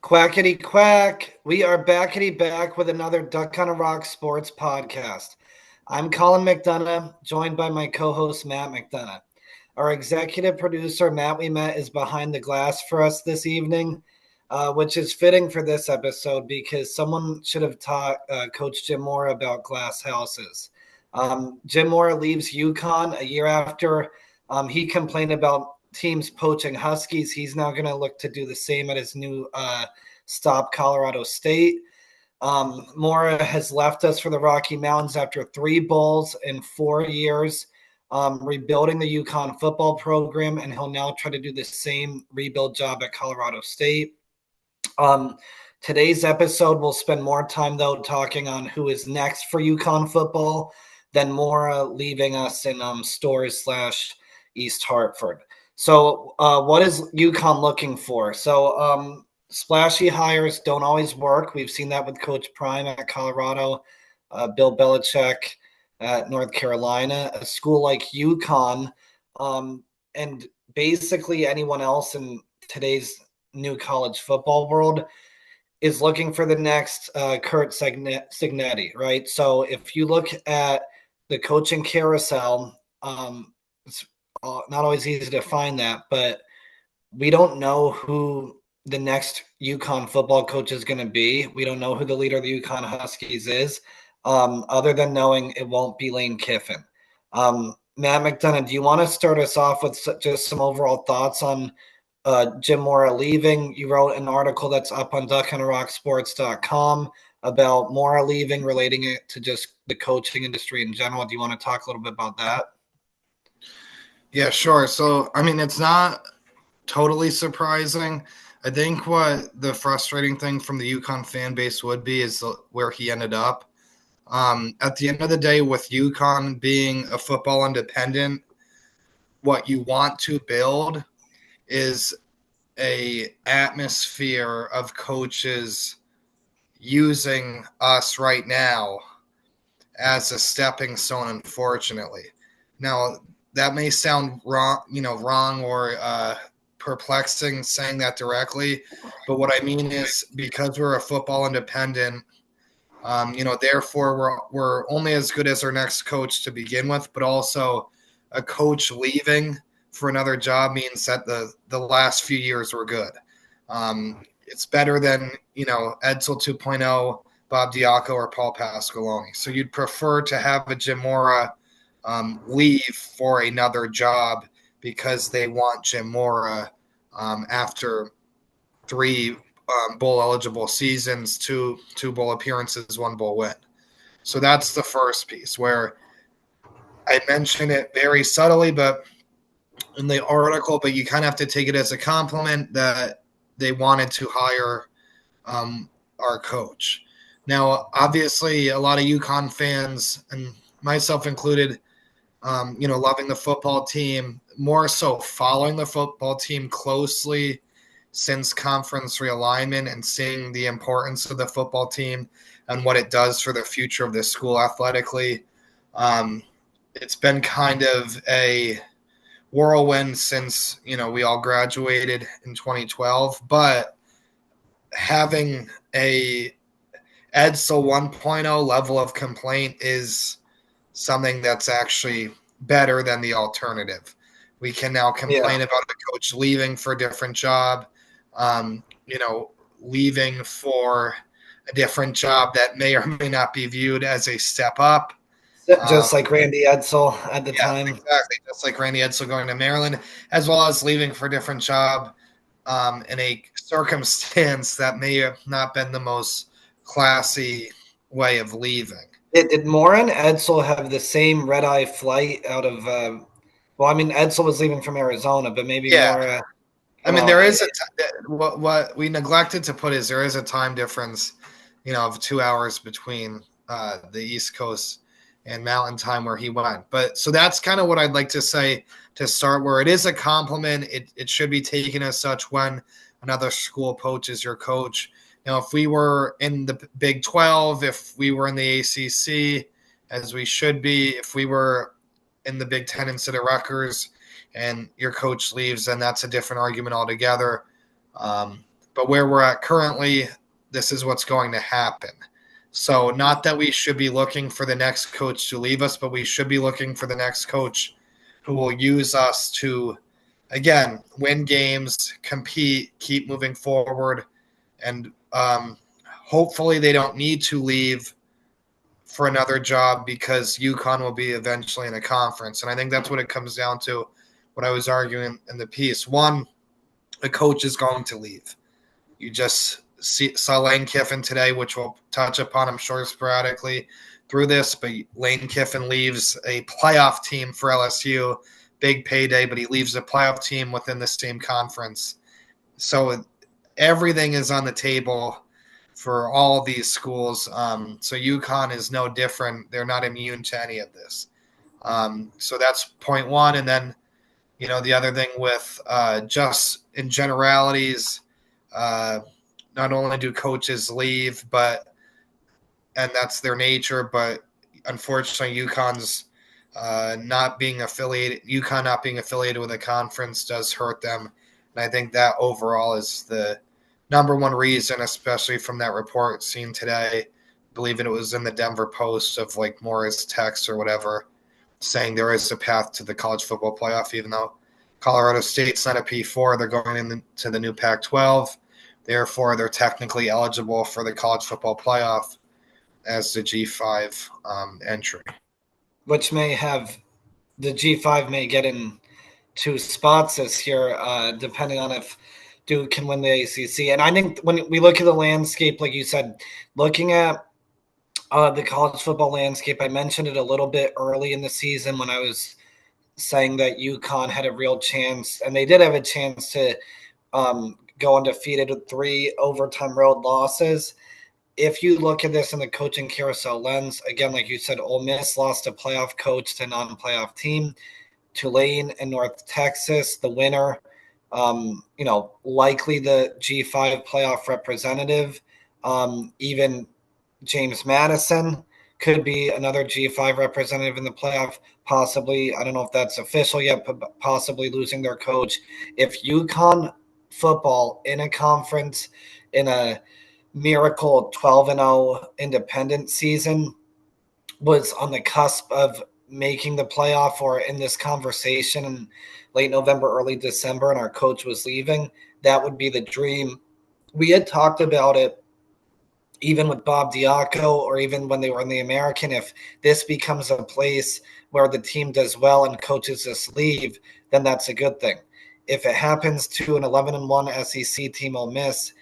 Quackity quack. We are backity back with another Duck on a Rock Sports podcast. I'm Colin McDonough, joined by my co-host Matt McDonough. Our executive producer Matt We Met is behind the glass for us this evening, which is fitting for this episode because someone should have taught Coach Jim Mora about glass houses. Jim Mora leaves UConn a year after he complained about teams poaching Huskies. He's now going to look to do the same at his new stop, Colorado State. Mora has left us for the Rocky Mountains after 3 bowls in 4 years, rebuilding the UConn football program, and he'll now try to do the same rebuild job at Colorado State. Today's episode, we'll spend more time, though, talking on who is next for UConn football than Mora leaving us in Storrs/East Hartford. So what is UConn looking for? So splashy hires don't always work. We've seen that with Coach Prime at Colorado, Bill Belichick at North Carolina, a school like UConn, and basically anyone else in today's new college football world is looking for the next Kurt Cignetti, right? So if you look at the coaching carousel, it's not always easy to find that, but we don't know who the next UConn football coach is going to be. We don't know who the leader of the UConn Huskies is, other than knowing it won't be Lane Kiffin. Matt McDonough, do you want to start us off with just some overall thoughts on Jim Mora leaving? You wrote an article that's up on duckandrocksports.com about Mora leaving, relating it to just the coaching industry in general. Do you want to talk a little bit about that? Yeah, sure. So, it's not totally surprising. I think what the frustrating thing from the UConn fan base would be is where he ended up. At the end of the day, with UConn being a football independent, what you want to build is a atmosphere of coaches using us right now as a stepping stone, unfortunately. Now, that may sound wrong or perplexing saying that directly, but what I mean is because we're a football independent, therefore we're only as good as our next coach to begin with, but also a coach leaving for another job means that the last few years were good. It's better than, Edsel 2.0, Bob Diaco, or Paul Pasqualoni. So you'd prefer to have a Jim Mora leave for another job because they want Jim Mora after 3 bowl eligible seasons, two bowl appearances, 1 bowl win. So that's the first piece where I mention it very subtly, but in the article, but you kind of have to take it as a compliment that they wanted to hire our coach. Now, obviously, a lot of UConn fans, and myself included, loving the football team, more so following the football team closely since conference realignment and seeing the importance of the football team and what it does for the future of the school athletically. It's been kind of a whirlwind since, we all graduated in 2012, but having a Edsel 1.0 level of complaint is something that's actually better than the alternative. We can now complain about a coach leaving for a different job, leaving for a different job that may or may not be viewed as a step up. Just like Randy Edsel at the time. Exactly. Just like Randy Edsel going to Maryland, as well as leaving for a different job in a circumstance that may have not been the most classy way of leaving. Did Mora and Edsel have the same red-eye flight out of Edsel was leaving from Arizona, but maybe Mora. There is what we neglected to put is there is a time difference, of 2 hours between the East Coast and Mountain Time where he went. But so that's kind of what I'd like to say to start, where it is a compliment. It should be taken as such when another school poaches your coach. Now, if we were in the Big 12, if we were in the ACC, as we should be, if we were in the Big 10 instead of Rutgers, and your coach leaves, then that's a different argument altogether. but where we're at currently, this is what's going to happen. So not that we should be looking for the next coach to leave us, but we should be looking for the next coach who will use us to, again, win games, compete, keep moving forward, and hopefully they don't need to leave for another job because UConn will be eventually in a conference. And I think that's what it comes down to, what I was arguing in the piece. One, the coach is going to leave. You just saw Lane Kiffin today, which we'll touch upon, I'm sure, sporadically through this. But Lane Kiffin leaves a playoff team for LSU, big payday, but he leaves a playoff team within the same conference. So everything is on the table for all of these schools. So UConn is no different. They're not immune to any of this. So that's point one. And then, the other thing with just in generalities, not only do coaches leave, and that's their nature, but unfortunately UConn not being affiliated with a conference does hurt them. And I think that overall is the number one reason, especially from that report seen today. I believe it was in the Denver Post of like Mora's text or whatever, saying there is a path to the college football playoff, even though Colorado State's not a P4. They're going into the new Pac-12. Therefore, they're technically eligible for the college football playoff as the G5 entry. Which may have the G5 may get in 2 spots this year, depending on if Duke can win the ACC. And I think when we look at the landscape, like you said, looking at the college football landscape, I mentioned it a little bit early in the season when I was saying that UConn had a real chance, and they did have a chance to go undefeated with 3 overtime road losses. If you look at this in the coaching carousel lens, again, like you said, Ole Miss lost a playoff coach to a non-playoff team. Tulane and North Texas, the winner, likely the G5 playoff representative. Even James Madison could be another G5 representative in the playoff, possibly. I don't know if that's official yet, but possibly losing their coach. If UConn football in a conference, in a miracle 12-0 independent season, was on the cusp of making the playoff or in this conversation in late November, early December, and our coach was leaving, that would be the dream. We had talked about it even with Bob Diaco, or even when they were in the American. If this becomes a place where the team does well and coaches just leave, then that's a good thing. If it happens to an 11-1 SEC team, Ole Miss,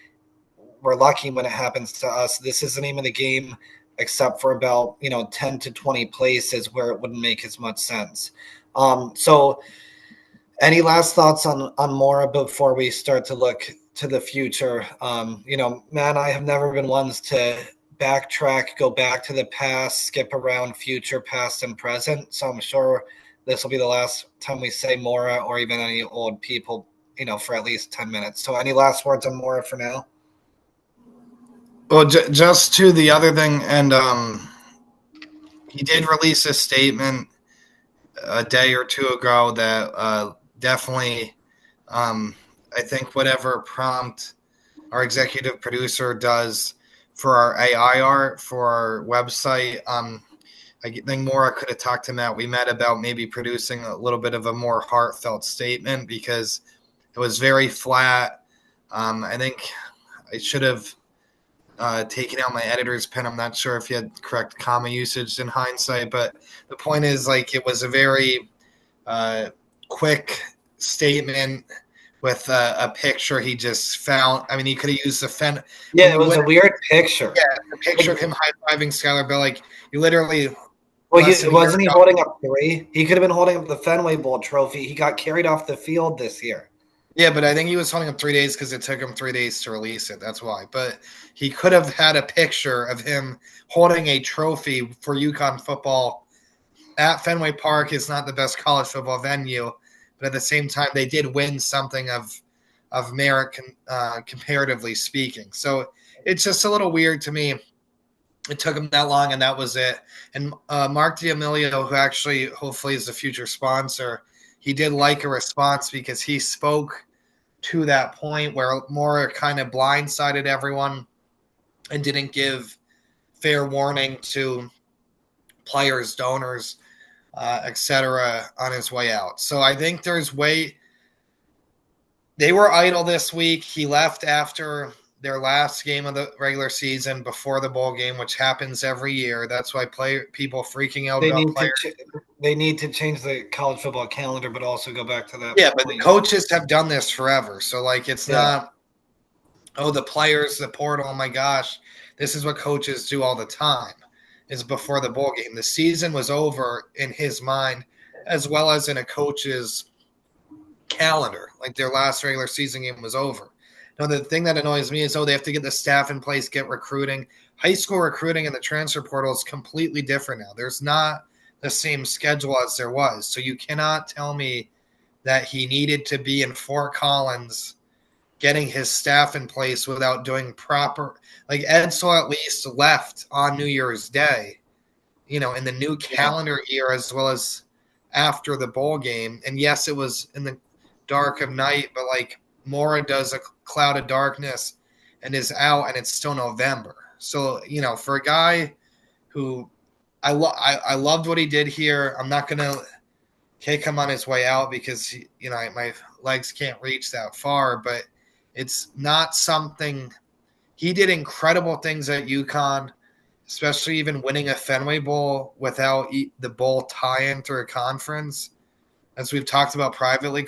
we're lucky when it happens to us. This is the name of the game, except for about 10 to 20 places where it wouldn't make as much sense. So any last thoughts on Mora before we start to look to the future? Man, I have never been ones to backtrack, go back to the past, skip around future, past, and present. So I'm sure this will be the last time we say Mora or even any old people, for at least 10 minutes. So any last words on Mora for now? Well, just to the other thing, and he did release a statement a day or two ago that definitely, I think whatever prompt our executive producer does for our AI art for our website, I think Mora could have talked to Matt. We met about maybe producing a little bit of a more heartfelt statement because it was very flat. I think I should have taken out my editor's pen. I'm not sure if he had correct comma usage in hindsight, but the point is, like, it was a very quick statement with a picture he just found. I mean, he could have used the fen. Yeah, it was a weird picture. Yeah, the picture of him high-fiving Skylar Bell. Like, you literally... Well, wasn't he holding up 3? He could have been holding up the Fenway Bowl trophy. He got carried off the field this year. Yeah, but I think he was holding up 3 days because it took him 3 days to release it. That's why. But he could have had a picture of him holding a trophy for UConn football at Fenway Park. Is not the best college football venue, but at the same time, they did win something of merit, comparatively speaking. So it's just a little weird to me. It took him that long, and that was it. And Mark D'Amelio, who actually hopefully is a future sponsor, he did like a response because he spoke to that point where Mora kind of blindsided everyone and didn't give fair warning to players, donors, etc. on his way out. So I think they were idle this week. He left after their last game of the regular season before the bowl game, which happens every year. That's why people freaking out They about need to players. they need to change the college football calendar, but also go back to that Yeah, but the point. coaches have done this forever. So like it's not, oh, the players, the portal, oh my gosh. This is what coaches do all the time. Is before the bowl game. The season was over in his mind, as well as in a coach's calendar. Like their last regular season game was over. Now, the thing that annoys me is, they have to get the staff in place, get recruiting. High school recruiting and the transfer portal is completely different now. There's not the same schedule as there was. So you cannot tell me that he needed to be in Fort Collins getting his staff in place without doing proper. Like Edsel at least left on New Year's Day, in the new calendar year as well as after the bowl game. And yes, it was in the dark of night, but like Mora does a cloud of darkness and is out, and it's still November. So for a guy who I loved what he did here. I'm not gonna kick him on his way out because my legs can't reach that far, but it's not something. He did incredible things at UConn, especially even winning a Fenway Bowl without the bowl tie-in through a conference. As we've talked about privately,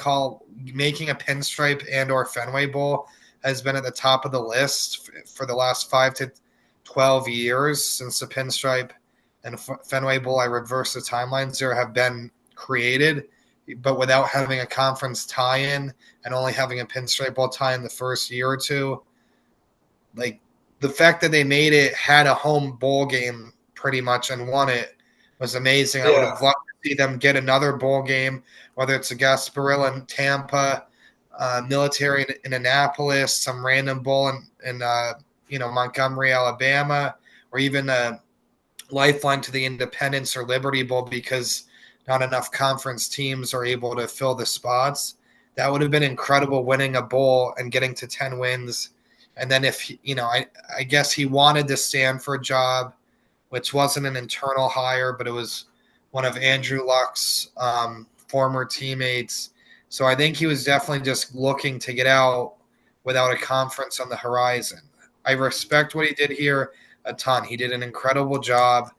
making a pinstripe and or Fenway Bowl has been at the top of the list for the last 5 to 12 years since the pinstripe and Fenway Bowl, I reverse the timelines there, have been created, but without having a conference tie-in and only having a pinstripe bowl tie-in the first year or two. Like the fact that they made it, had a home bowl game pretty much and won it was amazing. I would have loved to see them get another bowl game, whether it's a Gasparilla in Tampa, military in Annapolis, some random bowl in Montgomery, Alabama, or even a lifeline to the Independence or Liberty Bowl because not enough conference teams are able to fill the spots. That would have been incredible, winning a bowl and getting to 10 wins. And then if, I guess he wanted the Stanford job, which wasn't an internal hire, but it was one of Andrew Luck's former teammates. So I think he was definitely just looking to get out without a conference on the horizon. I respect what he did here a ton. He did an incredible job.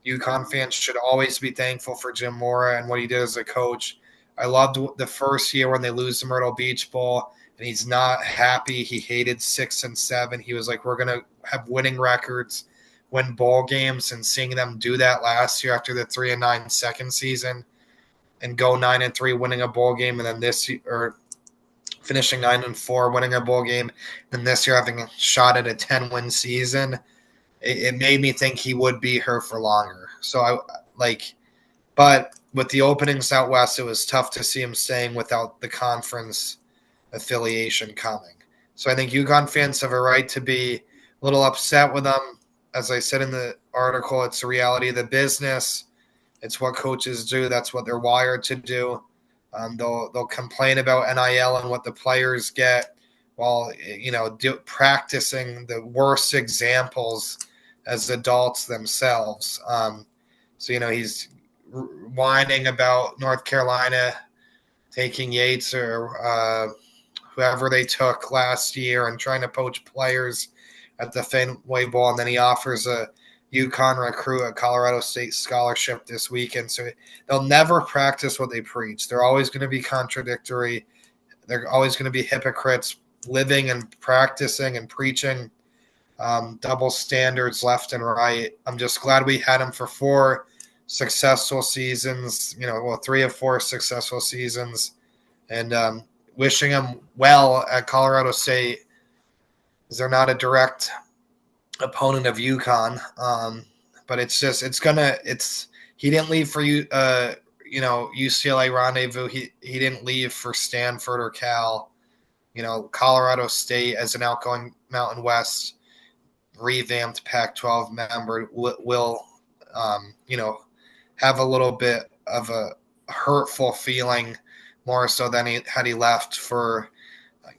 UConn fans should always be thankful for Jim Mora and what he did as a coach. I loved the first year when they lose the Myrtle Beach Bowl and he's not happy. He hated 6 and 7. He was like, we're going to have winning records, win bowl games, and seeing them do that last year after the 3-9 second season and go 9-3, winning a bowl game, and then this year, or finishing 9-4, winning a bowl game, and this year having a shot at a 10-win season. It made me think he would be here for longer. So but with the openings out west, it was tough to see him staying without the conference affiliation coming. So I think UConn fans have a right to be a little upset with them. As I said in the article, it's the reality of the business. It's what coaches do. That's what they're wired to do. They'll complain about NIL and what the players get while practicing the worst examples as adults themselves. So he's whining about North Carolina taking Yates or whoever they took last year and trying to poach players at the Fenway Bowl, and then he offers a UConn recruit a Colorado State scholarship this weekend. So they'll never practice what they preach. They're always going to be contradictory. They're always going to be hypocrites, living and practicing and preaching double standards left and right. I'm just glad we had him for 4 successful seasons, 3 of 4 successful seasons, and wishing him well at Colorado State, because they're not a direct opponent of UConn. But he didn't leave for UCLA rendezvous. He didn't leave for Stanford or Cal. Colorado State as an outgoing Mountain West revamped Pac-12 member will have a little bit of a hurtful feeling, more so than had he left for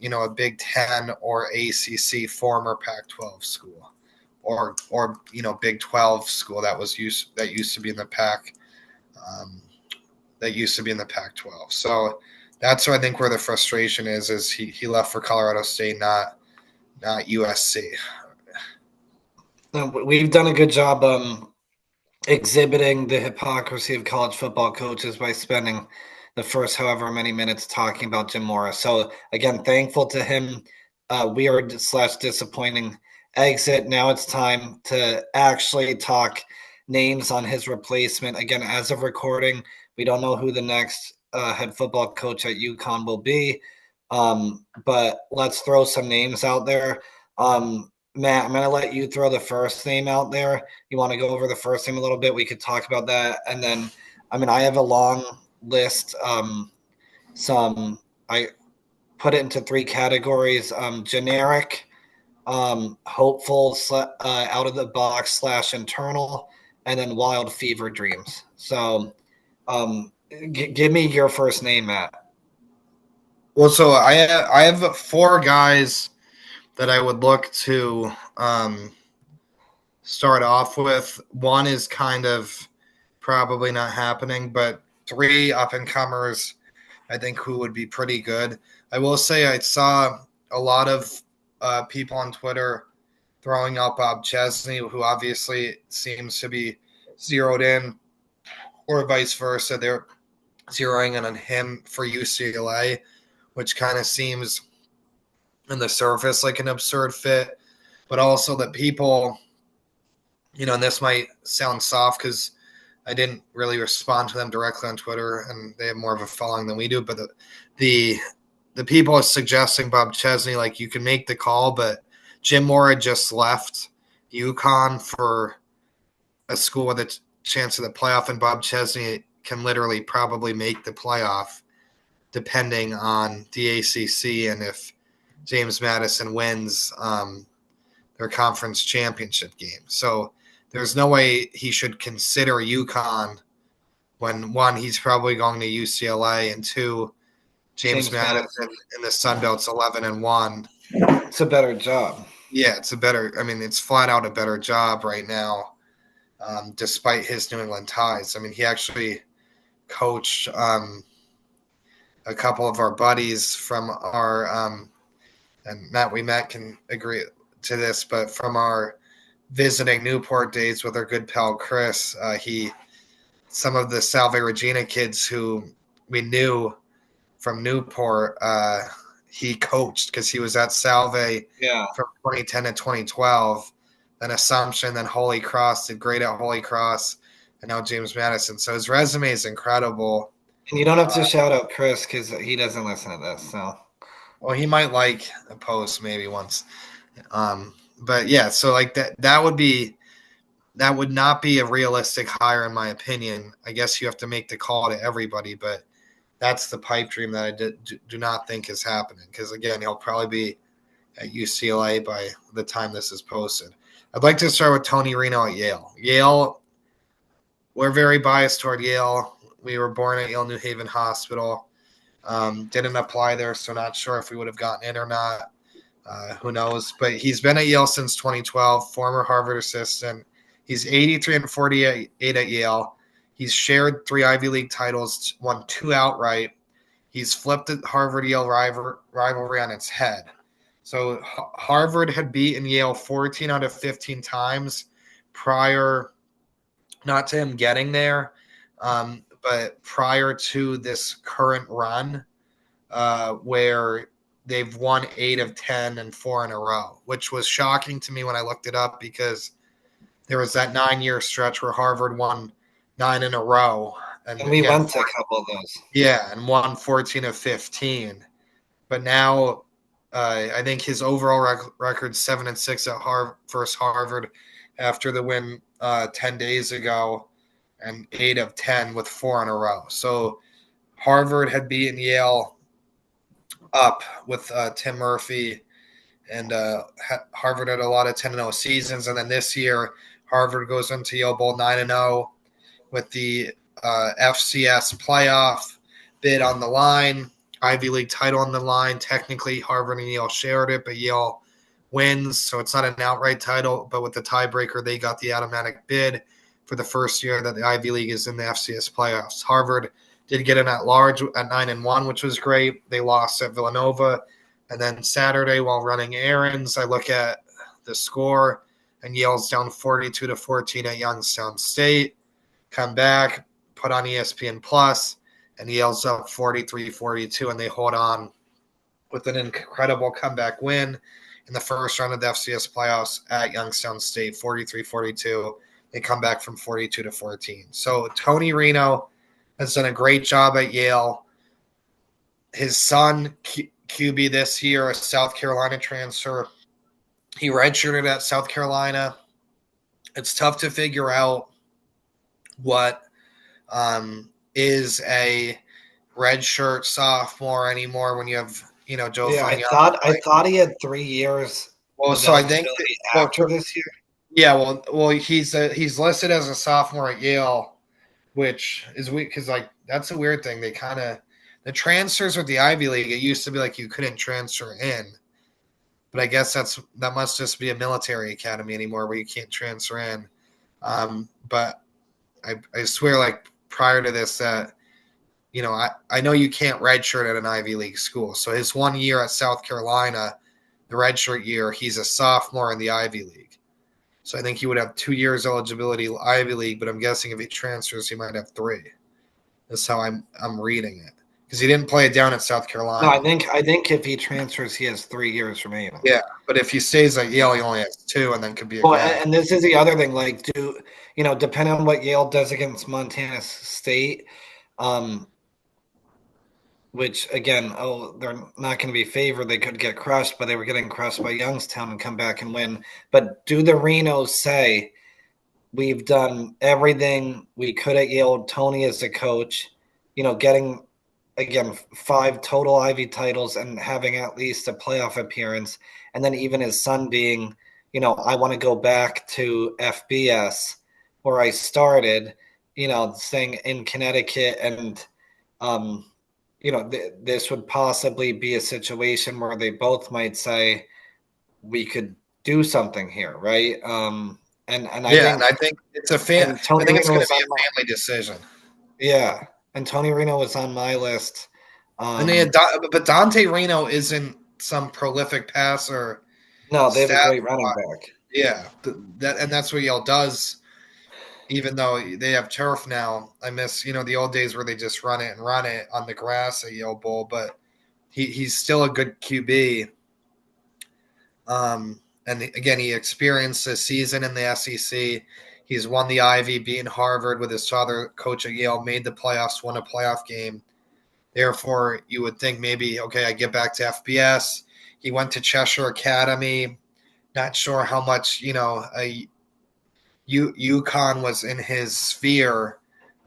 a Big Ten or ACC former Pac-12 school, or Big 12 school that used to be in the um, Pac-12. So that's I think where the frustration is he left for Colorado State, not USC. We've done a good job exhibiting the hypocrisy of college football coaches by spending the first however many minutes talking about Jim Mora. So again, thankful to him. Weird / disappointing exit. Now it's time to actually talk names on his replacement. Again, as of recording, we don't know who the next head football coach at UConn will be. But let's throw some names out there. Matt, I'm going to let you throw the first name out there. You want to go over the first name a little bit? We could talk about that. And then, I have a long list. I put it into 3 categories: generic, hopeful, out of the box / internal, and then wild fever dreams. So, give me your first name, Matt. Well, so I have 4 guys that I would look to start off with. One is kind of probably not happening, but 3 up and comers I think who would be pretty good. I will say I saw a lot of people on Twitter throwing out Bob Chesney, who obviously seems to be zeroed in, or vice versa. They're zeroing in on him for UCLA, which kind of seems on the surface like an absurd fit, but also that people, and this might sound soft because I didn't really respond to them directly on Twitter, and they have more of a following than we do. But the people are suggesting Bob Chesney, like, you can make the call, but Jim Mora just left UConn for a school with a chance of the playoff, and Bob Chesney can literally probably make the playoff depending on the ACC and if James Madison wins their conference championship game. So there's no way he should consider UConn when, 1, he's probably going to UCLA, and 2, James Madison in the Sun Belt's 11-1. It's a better job. Yeah, it's flat out a better job right now, despite his New England ties. He actually coached a couple of our buddies from our, and Matt can agree to this, but from our visiting Newport days with our good pal Chris, some of the Salve Regina kids who we knew from Newport, he coached because he was at Salve from 2010 to 2012, then Assumption, then Holy Cross, did great at Holy Cross, and now James Madison. So his resume is incredible. And you don't have to shout out Chris because he doesn't listen to this. So, well, he might like a post maybe once. But yeah, so like that would not be a realistic hire in my opinion. I guess you have to make the call to everybody, but that's the pipe dream that I do not think is happening, because again, he'll probably be at UCLA by the time this is posted. I'd like to start with Tony Reno at Yale. Yale, we're very biased toward Yale. We were born at Yale New Haven Hospital. Didn't apply there, so not sure if we would have gotten in or not. Who knows? But he's been at Yale since 2012, former Harvard assistant. He's 83-48 at Yale. He's shared 3 Ivy League titles, won 2 outright. He's flipped the Harvard-Yale rivalry on its head. So Harvard had beaten Yale 14 out of 15 times prior, not to him getting there, but prior to this current run, where they've won 8 of 10 and 4 in a row, which was shocking to me when I looked it up, because there was that 9-year stretch where Harvard won 9 in a row. And we went to a couple of those. Yeah, and won 14 of 15. But now I think his overall record 7-6 at versus Harvard after the win 10 days ago, and 8 of 10 with 4 in a row. So Harvard had beaten Yale up with Tim Murphy, and Harvard had a lot of 10-0 seasons. And then this year, Harvard goes into Yale Bowl 9-0 with the FCS playoff bid on the line. Ivy League title on the line. Technically, Harvard and Yale shared it, but Yale wins, so it's not an outright title. But with the tiebreaker, they got the automatic bid for the first year that the Ivy League is in the FCS playoffs. Harvard did get an at-large at 9-1, which was great. They lost at Villanova. And then Saturday, while running errands, I look at the score, and Yale's down 42-14 at Youngstown State. Come back, put on ESPN Plus, and Yale's up 43-42, and they hold on with an incredible comeback win in the first round of the FCS playoffs at Youngstown State, 43-42. They come back from 42-14. So Tony Reno has done a great job at Yale. His son, QB this year, a South Carolina transfer, he redshirted at South Carolina. It's tough to figure out what is a redshirt sophomore anymore when you have Joe Fagnon. I thought he had 3 years. Well, so I think after this year. Yeah, well, he's listed as a sophomore at Yale, which is weird because that's a weird thing. They kind of the transfers with the Ivy League. It used to be like you couldn't transfer in, but I guess that must just be a military academy anymore where you can't transfer in. But I swear, prior to this, that I know you can't redshirt at an Ivy League school. So his 1 year at South Carolina, the redshirt year, he's a sophomore in the Ivy League. So I think he would have 2 years eligibility Ivy League, but I'm guessing if he transfers, he might have 3. That's how I'm reading it because he didn't play it down at South Carolina. No, I think if he transfers, he has 3 years remaining. Yeah, but if he stays at Yale, he only has 2, and then could be. And this is the other thing. Depending on what Yale does against Montana State, which again, they're not going to be favored. They could get crushed, but they were getting crushed by Youngstown and come back and win. But do the Renos say we've done everything we could at Yale? Tony is the coach, getting again 5 total Ivy titles and having at least a playoff appearance, and then even his son being, I want to go back to FBS where I started, staying in Connecticut and this would possibly be a situation where they both might say we could do something here, right? I think it's a fan. I think it's going to be a family decision. Yeah, and Tony Reno was on my list. But Dante Reno isn't some prolific passer. No, they have a great running back. Yeah, that's what Yale does. Even though they have turf now, I miss the old days where they just run it on the grass at Yale Bowl. But he's still a good QB. And again, he experienced a season in the SEC. He's won the Ivy, beaten Harvard with his father, coach at Yale, made the playoffs, won a playoff game. Therefore, you would think maybe, okay, I get back to FBS. He went to Cheshire Academy. Not sure how much UConn was in his sphere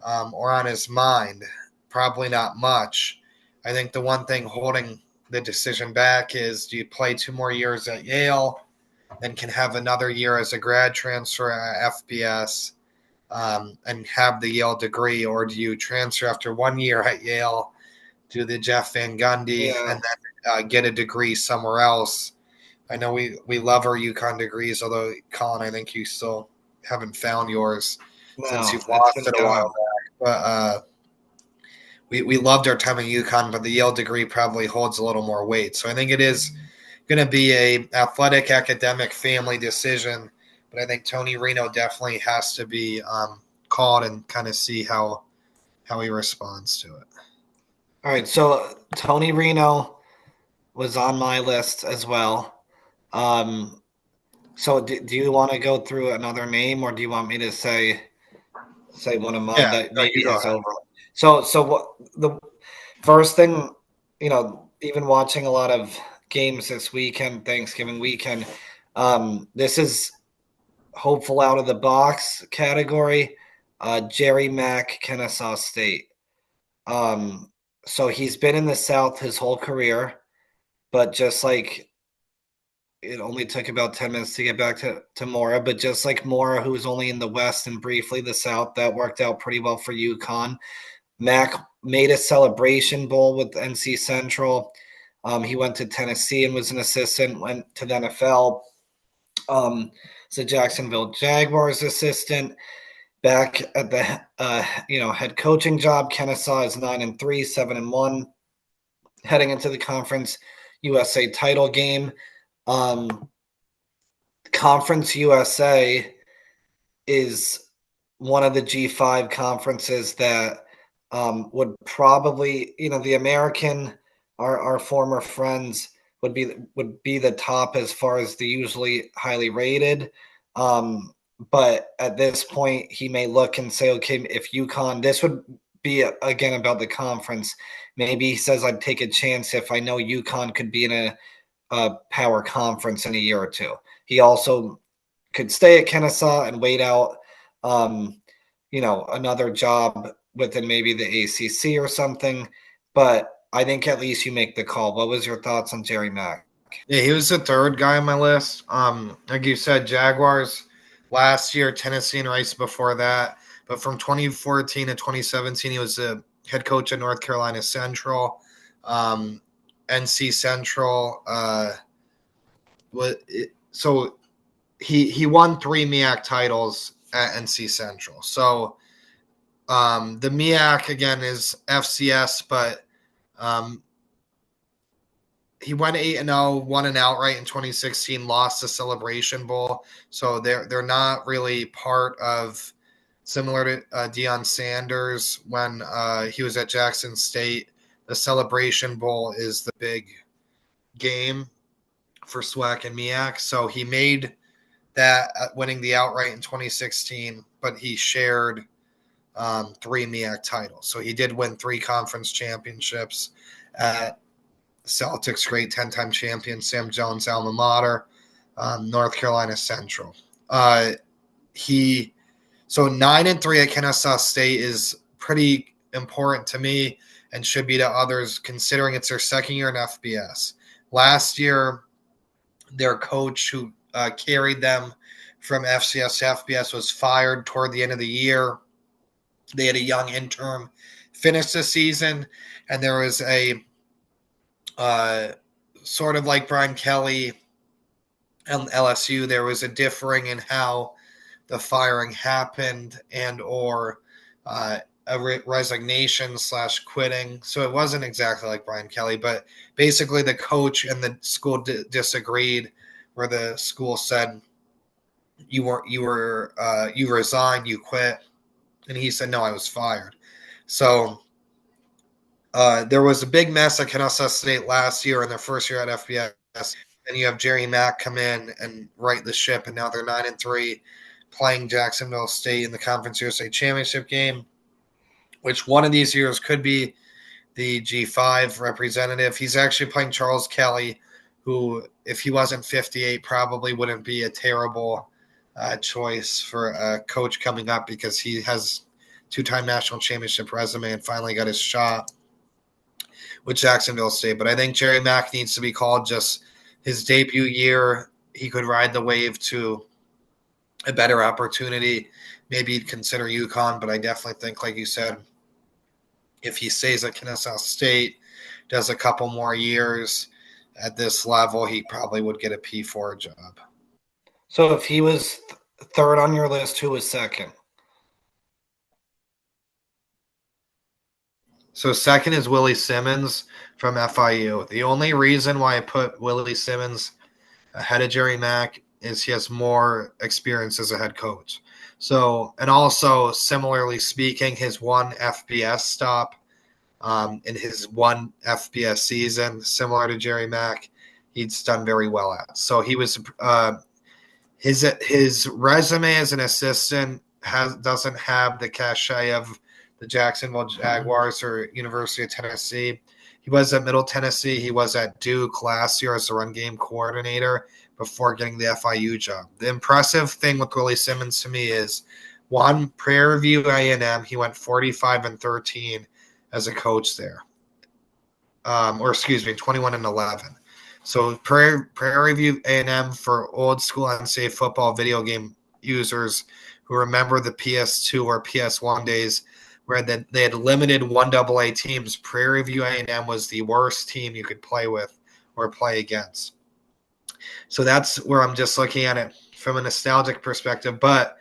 or on his mind. Probably not much. I think the one thing holding the decision back is, do you play 2 more years at Yale, then can have another year as a grad transfer at FBS and have the Yale degree, or do you transfer after 1 year at Yale, do the Jeff Van Gundy, and then get a degree somewhere else? I know we love our UConn degrees, although, Colin, I think you still haven't found yours since you've lost it a while back. But we loved our time at UConn, but the Yale degree probably holds a little more weight. So I think it is going to be a athletic, academic, family decision. But I think Tony Reno definitely has to be called and kind of see how he responds to it. All right, so Tony Reno was on my list as well. So do you want to go through another name, or do you want me to say one of mine that maybe is over? So what the first thing, even watching a lot of games this weekend, Thanksgiving weekend, this is hopeful out of the box category. Jerry Mack, Kennesaw State. So he's been in the South his whole career, but just like it only took about 10 minutes to get back to Mora, but just like Mora, who was only in the West and briefly the South, that worked out pretty well for UConn. Mac made a Celebration Bowl with NC Central. He went to Tennessee and was an assistant, went to the NFL. As a Jacksonville Jaguars assistant. Back at the head coaching job, Kennesaw is 9-3, 7-1, heading into the Conference USA title game. Conference USA is one of the G5 conferences that would probably, the American, our former friends, would be the top as far as the usually highly rated. But at this point, he may look and say, okay, if UConn, this would be again about the conference. Maybe he says I'd take a chance if I know UConn could be in a power conference in a year or two. He also could stay at Kennesaw and wait out, another job within maybe the ACC or something. But I think at least you make the call. What was your thoughts on Jerry Mack? Yeah, he was the third guy on my list. Like you said, Jaguars last year, Tennessee and Rice before that. But from 2014 to 2017, he was the head coach at North Carolina Central, NC Central. So he won 3 MEAC titles at NC Central. So the MEAC again is FCS, but he went 8-0, won an outright in 2016, lost the Celebration Bowl. So they're not really part of, similar to Deion Sanders when he was at Jackson State. The Celebration Bowl is the big game for SWAC and MEAC. So he made that winning the outright in 2016, but he shared 3 MEAC titles. So he did win 3 conference championships at Celtics, great 10-time champion, Sam Jones' alma mater, North Carolina Central. So 9-3 at Kennesaw State is pretty important to me and should be to others, considering it's their second year in FBS. Last year, their coach who carried them from FCS to FBS was fired toward the end of the year. They had a young interim finish the season, and there was a sort of like Brian Kelly and LSU, there was a differing in how the firing happened and or a resignation / quitting. So it wasn't exactly like Brian Kelly, but basically the coach and the school disagreed, where the school said you resigned, you quit, and he said no, I was fired. So there was a big mess at Kennesaw State last year in their first year at FBS, and you have Jerry Mack come in and right the ship, and now they're 9-3, playing Jacksonville State in the Conference USA Championship game, which one of these years could be the G5 representative. He's actually playing Charles Kelly, who, if he wasn't 58, probably wouldn't be a terrible choice for a coach coming up, because he has 2-time national championship resume and finally got his shot with Jacksonville State. But I think Jerry Mack needs to be called. Just his debut year, he could ride the wave to a better opportunity. Maybe he'd consider UConn, but I definitely think, like you said, if he stays at Kennesaw State, does a couple more years at this level, he probably would get a P4 job. So if he was third on your list, who was second? So second is Willie Simmons from FIU. The only reason why I put Willie Simmons ahead of Jerry Mack is he has more experience as a head coach. So, and also similarly speaking, his one FBS stop in his one FBS season, similar to Jerry Mack, he's done very well at. So he was his resume as an assistant doesn't have the cachet of the Jacksonville Jaguars or University of Tennessee. He was at Middle Tennessee. He was at Duke last year as the run game coordinator before getting the FIU job. The impressive thing with Willie Simmons to me is, one, Prairie View A&M, he went 45-13 as a coach there. 21-11. So Prairie View A&M, for old school NCAA football video game users who remember the PS2 or PS1 days, where they had limited 1AA teams. Prairie View A&M was the worst team you could play with or play against. So that's where I'm just looking at it from a nostalgic perspective. But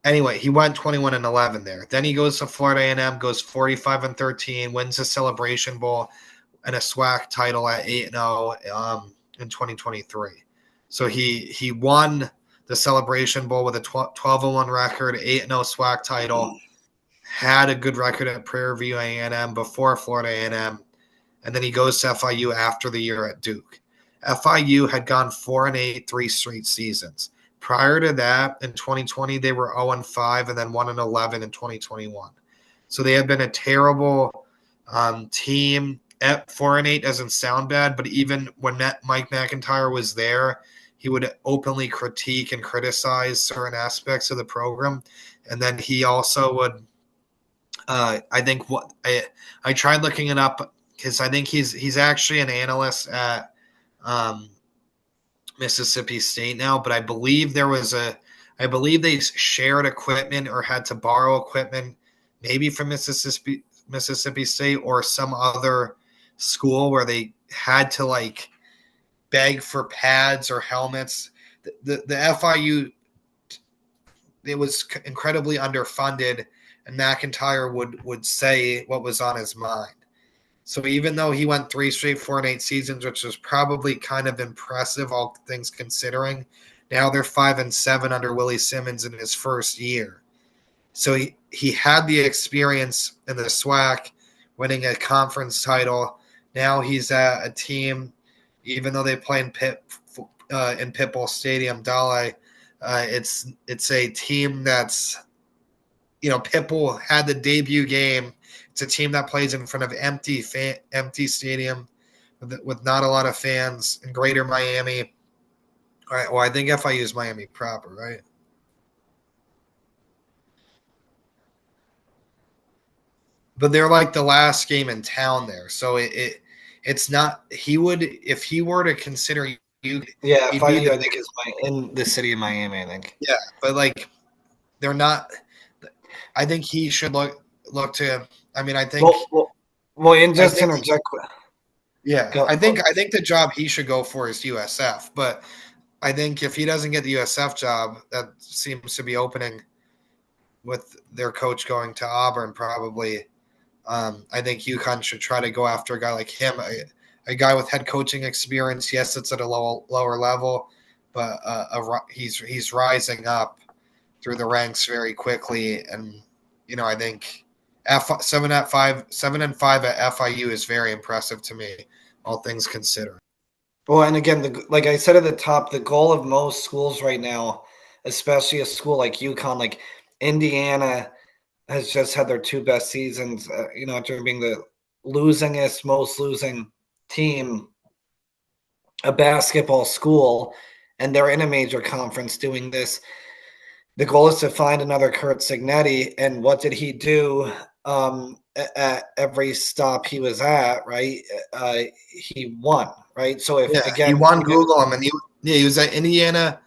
anyway, he went 21-11 there. Then he goes to Florida A&M, goes 45-13, wins the Celebration Bowl and a SWAC title at 8-0 in 2023. So he won the Celebration Bowl with a 12-1 record, 8-0 SWAC title, had a good record at Prairie View A&M before Florida A&M, and then he goes to FIU after the year at Duke. FIU had gone 4-8 3 straight seasons. Prior to that, in 2020, they were 0-5 and then 1-11 in 2021. So they had been a terrible team. At 4-8 doesn't sound bad, but even when Mike McIntyre was there, he would openly critique and criticize certain aspects of the program, and then he also would. I think what I tried looking it up because I think he's actually an analyst at Mississippi State now, but I believe I believe they shared equipment or had to borrow equipment, maybe from Mississippi State or some other school where they had to like beg for pads or helmets. The FIU, it was incredibly underfunded, and McIntyre would say what was on his mind. So even though he went 3 straight 4-8 seasons, which was probably kind of impressive, all things considering, now they're 5-7 under Willie Simmons in his first year. So he had the experience in the SWAC, winning a conference title. Now he's at a team, even though they play in Pitbull Stadium, Dale. It's a team that's, Pitbull had the debut game. It's a team that plays in front of empty stadium with not a lot of fans in Greater Miami. All right, well, I think FIU is Miami proper, right? But they're like the last game in town there, so it's not. He would, if he were to consider you, Yeah, he'd be FIU the I think is in the city of Miami. I think. yeah, but like they're not. I think he should look to. I mean, Well, and I just to think interject. yeah, Go. I think the job he should go for is USF, but I think if he doesn't get the USF job, that seems to be opening with their coach going to Auburn probably. I think UConn should try to go after a guy like him, a guy with head coaching experience. Yes, it's at a lower level, but he's rising up through the ranks very quickly. And I think 7-5 at FIU is very impressive to me, all things considered. Well, and again, like I said at the top, the goal of most schools right now, especially a school like UConn, like Indiana, has just had their two best seasons. After being the most losing team, a basketball school, and they're in a major conference doing this. The goal is to find another Kurt Signetti. And what did he do at every stop he was at, right? He won, right? So if, Yeah, he again, won Google him, and he was at Indiana.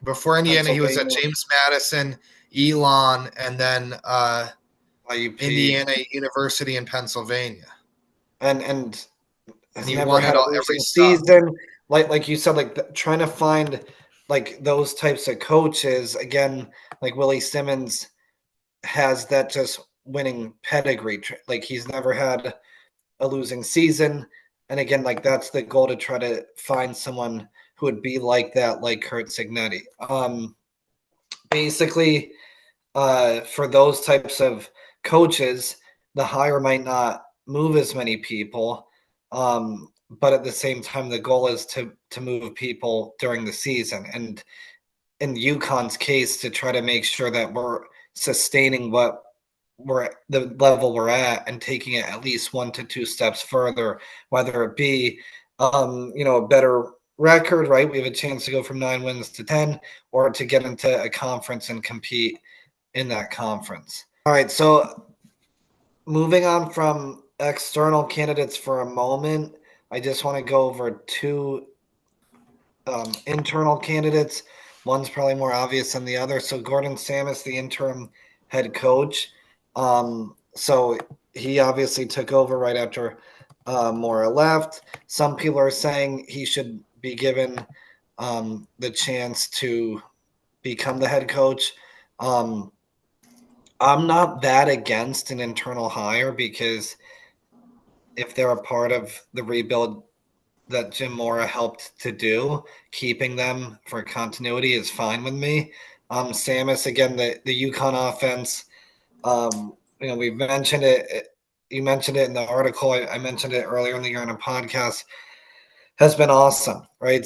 Before Indiana, he was at Pennsylvania, James Madison, Elon, and then IUP, Indiana University in Pennsylvania, and and has he never won had it a all every losing stop. season. Like you said, like trying to find like those types of coaches, again, like Willie Simmons has that just winning pedigree. Like he's never had a losing season. And again, like that's the goal, to try to find someone who would be like that, like Kurt Signetti. Basically, for those types of coaches, the hire might not move as many people. But at the same time, the goal is to move people during the season. And in UConn's case, to try to make sure that we're sustaining what we're the level we're at and taking it at least 1 to 2 steps further, whether it be a better record, right? We have a chance to go from 9 wins to 10, or to get into a conference and compete in that conference. All right, so moving on from external candidates for a moment, I just want to go over two internal candidates. One's probably more obvious than the other. So Gordon Samus, the interim head coach. So he obviously took over right after Mora left. Some people are saying he should be given the chance to become the head coach. Um, I'm not that against an internal hire because if they're a part of the rebuild that Jim Mora helped to do, keeping them for continuity is fine with me. Samus, again, the UConn offense, we've mentioned it. You mentioned it in the article. I mentioned it earlier in the year on a podcast. Has been awesome, right?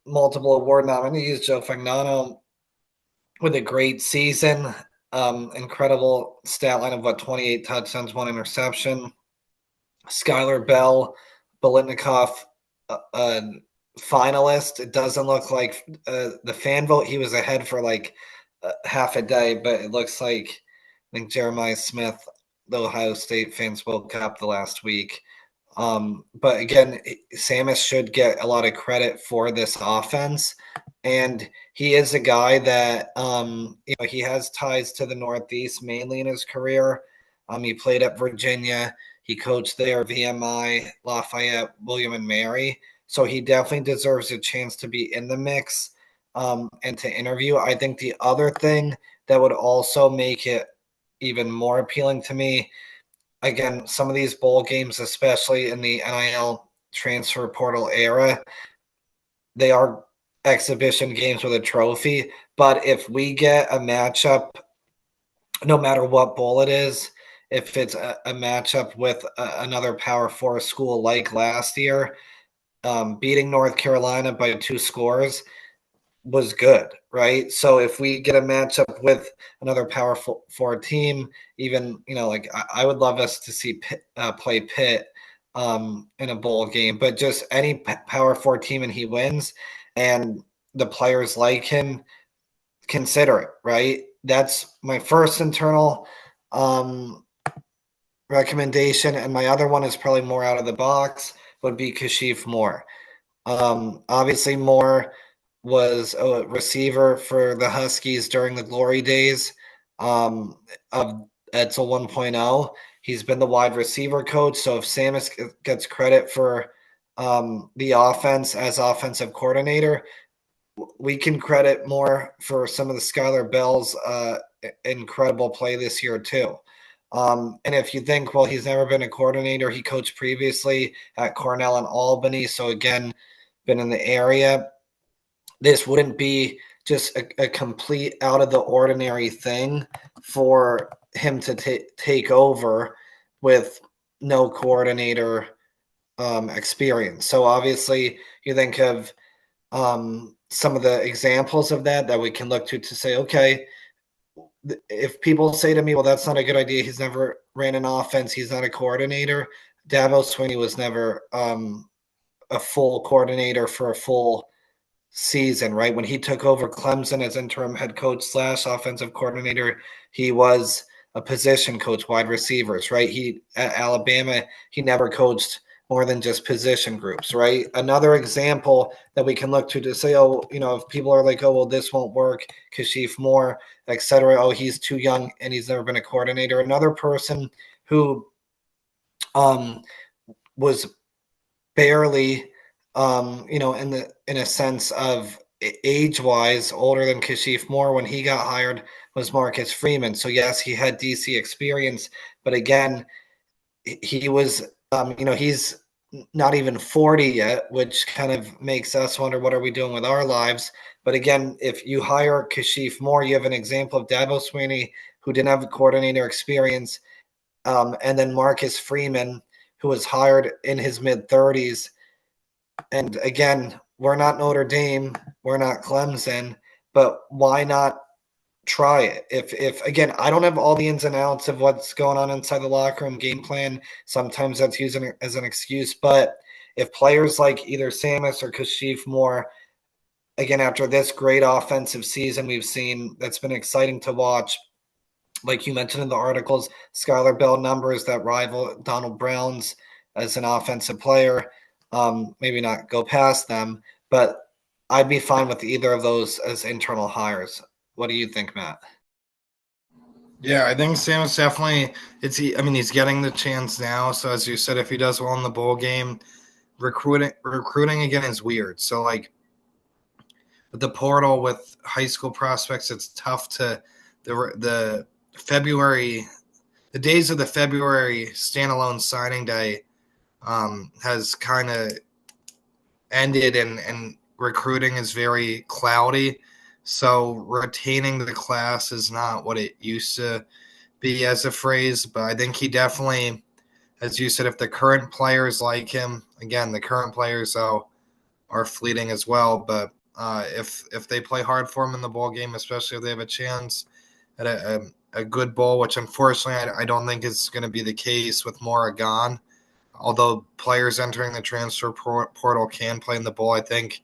Multiple award nominees. Joe Fagnano with a great season. Incredible stat line of 28 touchdowns, 1 interception. Skylar Bell, Bolitnikoff, finalist. It doesn't look like the fan vote. He was ahead for like half a day, but it looks like I think Jeremiah Smith, the Ohio State fans, woke up the last week. But again, Samus should get a lot of credit for this offense. And he is a guy that, he has ties to the Northeast mainly in his career. He played at Virginia. He coached there, VMI, Lafayette, William and Mary. So he definitely deserves a chance to be in the mix and to interview. I think the other thing that would also make it even more appealing to me, again, some of these bowl games, especially in the NIL transfer portal era, they are exhibition games with a trophy. But if we get a matchup, no matter what bowl it is, if it's a matchup with another Power Four school like last year, beating North Carolina by 2 scores was good, right? So if we get a matchup with another Power Four team, even like I would love us to see Pitt, play Pitt in a bowl game, but just any Power Four team and he wins, and the players like him, consider it, right? That's my first internal recommendation, and my other one is probably more out of the box. Would be Kashif Moore. Obviously, Moore was a receiver for the Huskies during the glory days of Edsel 1.0. He's been the wide receiver coach. So if Samus gets credit for the offense as offensive coordinator, we can credit more for some of the Skylar Bell's incredible play this year too. And if you think, well, he's never been a coordinator, he coached previously at Cornell and Albany. So again, been in the area. This wouldn't be just a complete out of the ordinary thing for him to take over with no coordinator experience. So obviously, you think of some of the examples of that we can look to say, okay, if people say to me, well, that's not a good idea, he's never ran an offense, he's not a coordinator. Dabo Swinney was never a full coordinator for a full season, right? When he took over Clemson as interim head coach / offensive coordinator, he was a position coach, wide receivers, right? He at Alabama, he never coached more than just position groups, right? Another example that we can look to say, oh, if people are like, oh, well, this won't work, Kashif Moore, etc. Oh, he's too young and he's never been a coordinator. Another person who was barely in a sense of age-wise, older than Kashif Moore when he got hired was Marcus Freeman. So yes, he had DC experience, but again, he was, he's not even 40 yet, which kind of makes us wonder what are we doing with our lives. But again, if you hire Kashif Moore, you have an example of Dabo Swinney who didn't have coordinator experience, and then Marcus Freeman, who was hired in his mid-30s. And again, we're not Notre Dame, we're not Clemson, but why not try it? If again, I don't have all the ins and outs of what's going on inside the locker room game plan. Sometimes that's used as an excuse, but if players like either Samus or Kashif Moore, again, after this great offensive season we've seen, that's been exciting to watch. Like you mentioned in the articles, Skylar Bell numbers that rival Donald Brown's as an offensive player. Maybe not go past them, but I'd be fine with either of those as internal hires. What do you think, Matt? Yeah, I think Sam's definitely. I mean, he's getting the chance now. So as you said, if he does well in the bowl game, recruiting again is weird. So like with the portal with high school prospects, it's tough to the February the days of the February standalone signing day has kind of ended, and recruiting is very cloudy. So retaining the class is not what it used to be as a phrase, but I think he definitely, as you said, if the current players like him, again, the current players though are fleeting as well. But if they play hard for him in the bowl game, especially if they have a chance at a good bowl, which unfortunately I don't think is going to be the case with Mora gone. Although players entering the transfer portal can play in the bowl, I think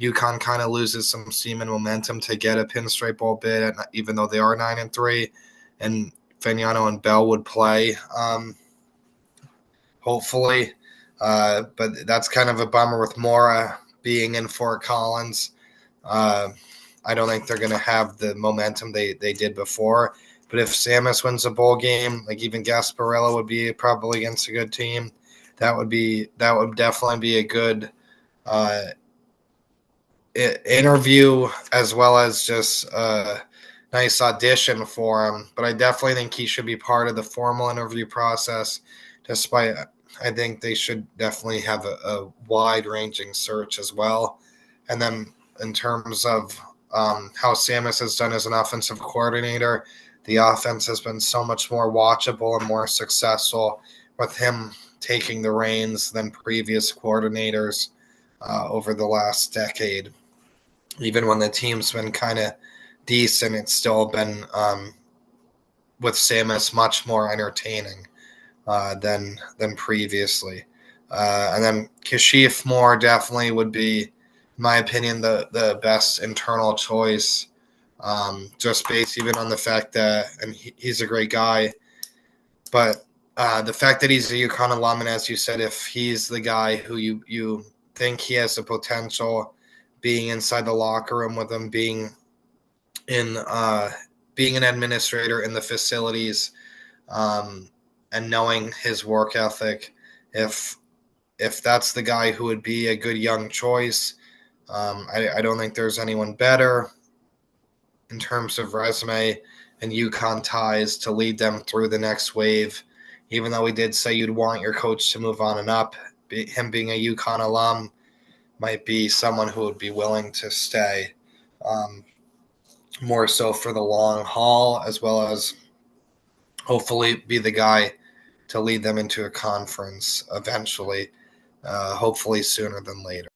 UConn kind of loses some steam and momentum to get a pinstripe bowl bid, even though they are 9-3, and Fagnano and Bell would play. Hopefully. But that's kind of a bummer with Mora being in Fort Collins. Uh, I don't think they're going to have the momentum they did before. But if Samus wins a bowl game, like even Gasparilla would be probably against a good team, that would definitely be a good uh, interview as well as just a nice audition for him. But I definitely think he should be part of the formal interview process. Despite, I think they should definitely have a wide-ranging search as well. And then in terms of how Samus has done as an offensive coordinator, the offense has been so much more watchable and more successful with him taking the reins than previous coordinators over the last decade. Even when the team's been kind of decent, it's still been with Samus much more entertaining than previously. And then Kashif Moore definitely would be, in my opinion, the best internal choice. Just based even on the fact that, and he's a great guy, but the fact that he's a UConn alum, and as you said, if he's the guy who you think he has the potential, being inside the locker room with him, in being an administrator in the facilities, um, and knowing his work ethic, if that's the guy who would be a good young choice, I don't think there's anyone better in terms of resume and UConn ties to lead them through the next wave. Even though we did say you'd want your coach to move on and up, him being a UConn alum might be someone who would be willing to stay. More so for the long haul, as well as hopefully be the guy to lead them into a conference eventually, hopefully sooner than later.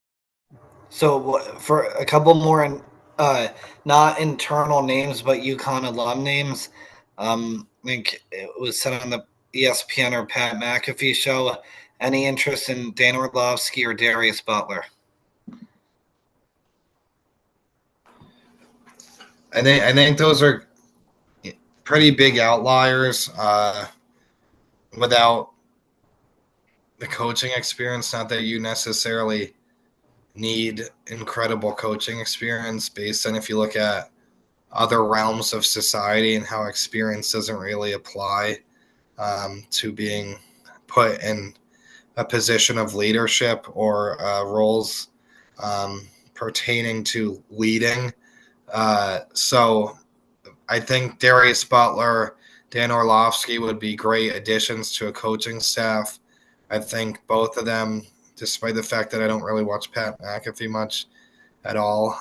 So for a couple more, not internal names, but UConn alum names. I think it was said on the ESPN or Pat McAfee show. Any interest in Dan Orlovsky or Darius Butler? I think those are pretty big outliers without the coaching experience. Not that you necessarily need incredible coaching experience, based on if you look at other realms of society and how experience doesn't really apply to being put in a position of leadership or roles pertaining to leading. So I think Darius Butler, Dan Orlovsky would be great additions to a coaching staff. I think both of them, despite the fact that I don't really watch Pat McAfee much at all.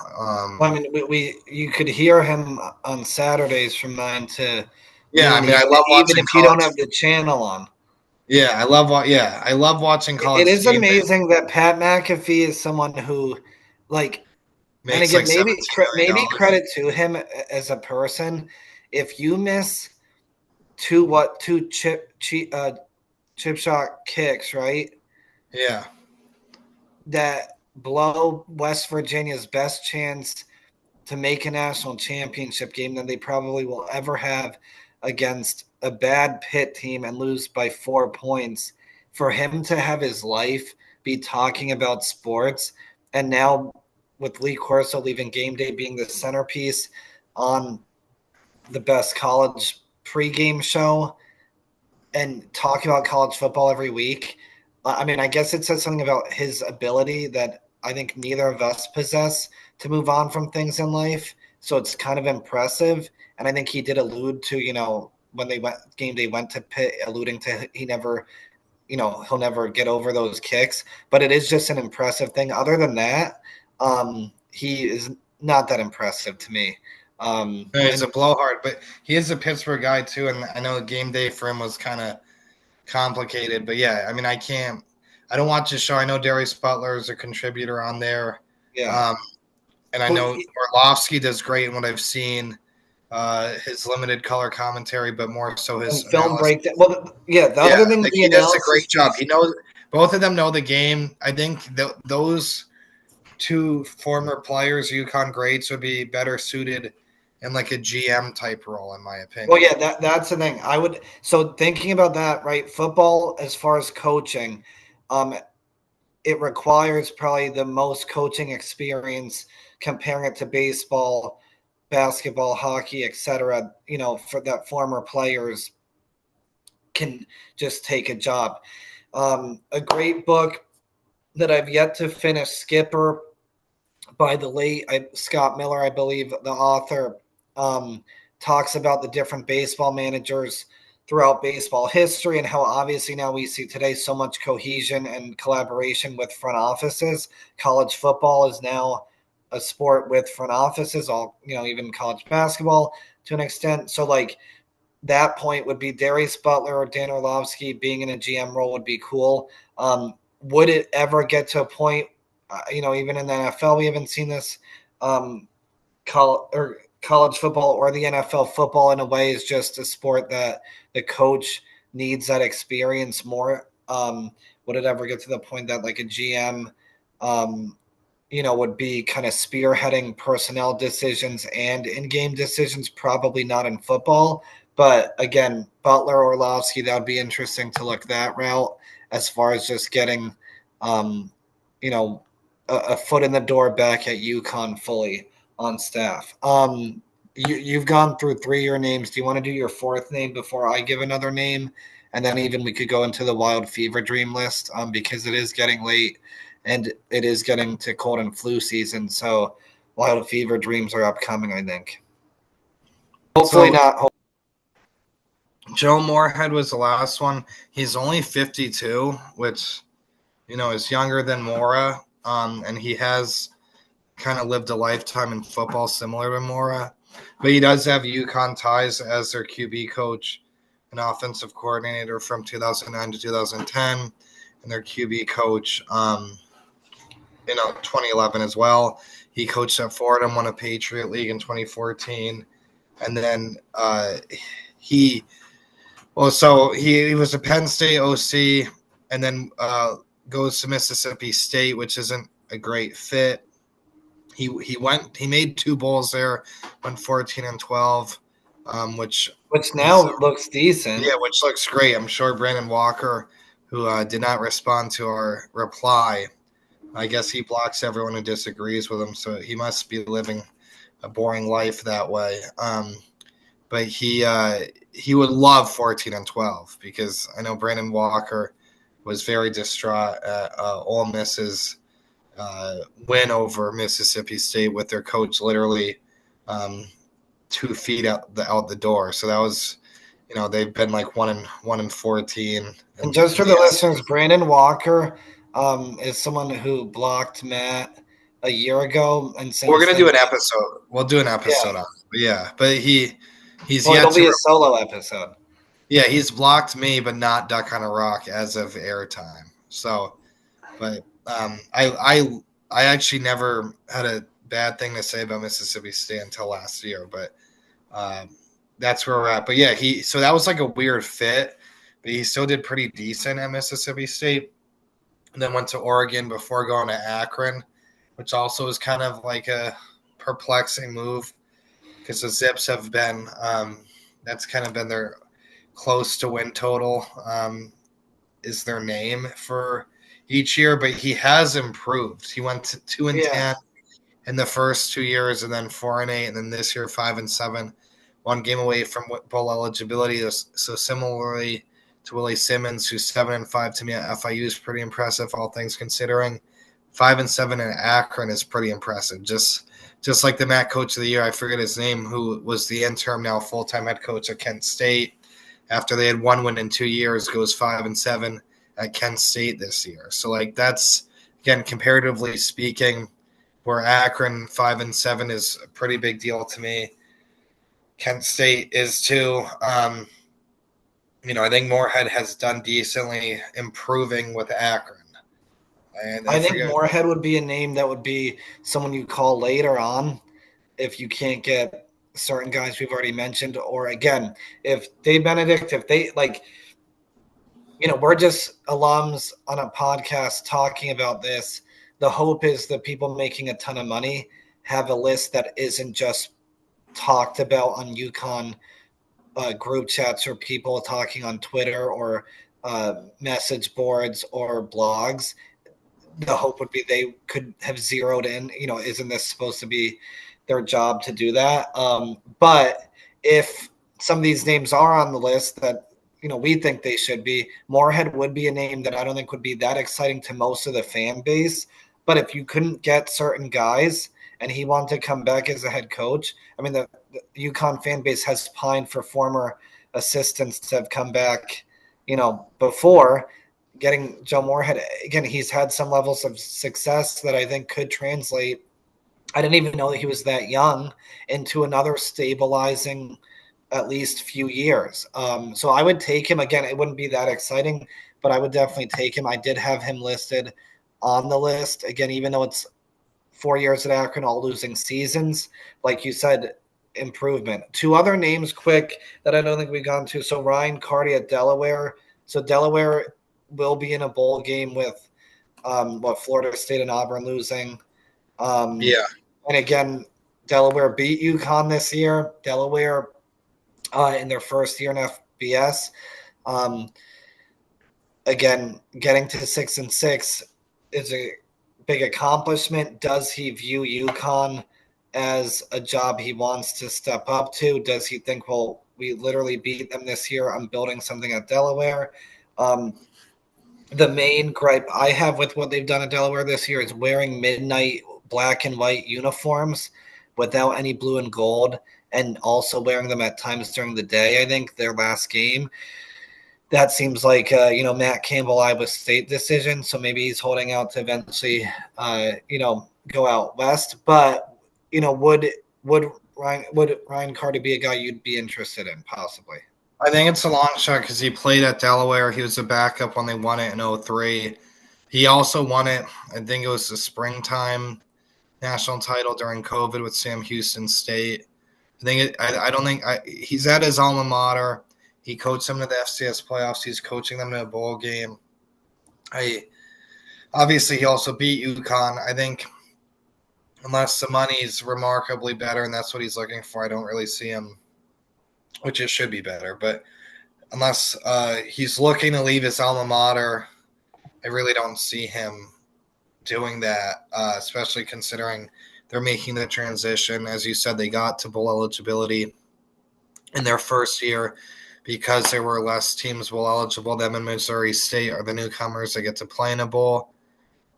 Well, I mean, you could hear him on Saturdays from 9 to Yeah, I noon, mean, I love even watching if you don't college. have the channel on. Yeah, I love watching It college is game day. amazing that Pat McAfee is someone who, like, and Makes again, like $17 million. maybe credit to him as a person. If you miss two chip shot kicks, right, Yeah, that blow West Virginia's best chance to make a national championship game than they probably will ever have against a bad Pitt team and lose by 4 points. For him to have his life be talking about sports, and now with Lee Corso leaving game day being the centerpiece on the best college pregame show and talk about college football every week. I mean, I guess it says something about his ability that I think neither of us possess to move on from things in life. So it's kind of impressive. And I think he did allude to, when they went game day went to Pitt, alluding to he never, he'll never get over those kicks. But it is just an impressive thing. Other than that, he is not that impressive to me. He's a blowhard, but he is a Pittsburgh guy too, and I know game day for him was kind of complicated. But yeah, I mean, I don't watch his show. I know Darius Butler is a contributor on there. Yeah. And I know Orlovsky does great in what I've seen. His limited color commentary, but more so his film analysis. breakdown. Well, yeah, the other thing, he does a great job. He knows both of them know the game. I think those two former players, UConn greats, would be better suited in like a GM type role, in my opinion. Well, yeah, that's the thing. So thinking about that, right? Football, as far as coaching, it requires probably the most coaching experience comparing it to baseball, basketball, hockey, etc. For that former players can just take a job. A great book that I've yet to finish, Skipper, by the late Scott Miller, I believe, the author, talks about the different baseball managers throughout baseball history and how obviously now we see today so much cohesion and collaboration with front offices. College football is now a sport with front offices, even college basketball to an extent. So like that point would be Darius Butler or Dan Orlovsky being in a GM role would be cool. Would it ever get to a point, even in the NFL, we haven't seen this, college football or the NFL football in a way is just a sport that the coach needs that experience more. Would it ever get to the point that like a GM, would be kind of spearheading personnel decisions and in-game decisions? Probably not in football. But again, Butler, Orlovsky, that would be interesting to look that route as far as just getting, a foot in the door back at UConn fully on staff. You've gone through 3 of your names. Do you want to do your 4th name before I give another name? And then even we could go into the Wild Fever Dream list, because it is getting late and it is getting to cold and flu season. So Wild Fever Dreams are upcoming, I think. Hopefully not. Joe Moorhead was the last one. He's only 52, which, is younger than Mora. And he has kind of lived a lifetime in football similar to Mora. But he does have UConn ties as their QB coach and offensive coordinator from 2009 to 2010, and their QB coach, 2011 as well. He coached at Fordham, won a Patriot League in 2014, and then he was a Penn State OC, and then goes to Mississippi State, which isn't a great fit. He made 2 bowls there, went 14-12, which now looks decent. Yeah, which looks great. I'm sure Brandon Walker, who did not respond to our reply, I guess he blocks everyone who disagrees with him, so he must be living a boring life that way. But he would love 14-12 because I know Brandon Walker was very distraught at Ole Miss's win over Mississippi State with their coach literally 2 feet out the door. So that was, they've been like 1-14. And just for the listeners, Brandon Walker is someone who blocked Matt a year ago, and since we're gonna do an episode. We'll do an episode on it. But he's it'll be a solo episode. Yeah, he's blocked me, but not Duck on a Rock as of airtime. So, but I actually never had a bad thing to say about Mississippi State until last year, but that's where we're at. But yeah, so that was like a weird fit, but he still did pretty decent at Mississippi State, and then went to Oregon before going to Akron, which also is kind of like a perplexing move because the Zips have been that's kind of been their close to win total is their name for each year, but he has improved. He went to 2-10 in the first 2 years, and then 4-8, and then this year 5-7. one game away from bowl eligibility. So similarly to Willie Simmons, who's 7-5 to me at FIU is pretty impressive, all things considering. 5-7 in Akron is pretty impressive. Just like the MAC Coach of the Year, I forget his name, who was the interim, now full-time head coach at Kent State. After they had one win in 2 years, goes 5-7 at Kent State this year. So like that's, again, comparatively speaking, where Akron 5-7 is a pretty big deal to me. Kent State is too. I think Moorhead has done decently improving with Akron. And I think Moorhead would be a name that would be someone you call later on if you can't get certain guys we've already mentioned. Or again, if Dave Benedict, if they like, we're just alums on a podcast talking about this. The hope is that people making a ton of money have a list that isn't just talked about on UConn group chats or people talking on Twitter or message boards or blogs. The hope would be they could have zeroed in, isn't this supposed to be their job to do that? But if some of these names are on the list that, we think they should be, Moorhead would be a name that I don't think would be that exciting to most of the fan base. But if you couldn't get certain guys and he wanted to come back as a head coach, I mean, the UConn fan base has pined for former assistants to have come back, before. Getting Joe Moorhead, again, he's had some levels of success that I think could translate. I didn't even know that he was that young into another stabilizing at least few years. So I would take him. Again, it wouldn't be that exciting, but I would definitely take him. I did have him listed on the list. Again, even though it's 4 years at Akron, all losing seasons, like you said, improvement. Two other names quick that I don't think we've gone to. So Ryan Carty at Delaware. So Delaware will be in a bowl game with Florida State and Auburn losing. yeah. And again, Delaware beat UConn this year. Delaware in their first year in FBS. Again, getting to 6-6 is a big accomplishment. Does he view UConn as a job he wants to step up to? Does he think, well, we literally beat them this year, I'm building something at Delaware? The main gripe I have with what they've done at Delaware this year is wearing midnight black and white uniforms without any blue and gold, and also wearing them at times during the day. I think their last game, that seems like Matt Campbell Iowa State decision. So maybe he's holding out to eventually go out west. But would Ryan Carty be a guy you'd be interested in possibly? I think it's a long shot because he played at Delaware. He was a backup when they won it in 2003. He also won it, I think it was the springtime national title during COVID with Sam Houston State. I don't think he's at his alma mater. He coached them to the FCS playoffs. He's coaching them to a bowl game. Obviously he also beat UConn. I think unless the money's remarkably better and that's what he's looking for, I don't really see him, which it should be better. But unless he's looking to leave his alma mater, I really don't see him doing that, especially considering they're making the transition. As you said, they got to bowl eligibility in their first year because there were less teams bowl eligible. Them and Missouri State are the newcomers that get to play in a bowl,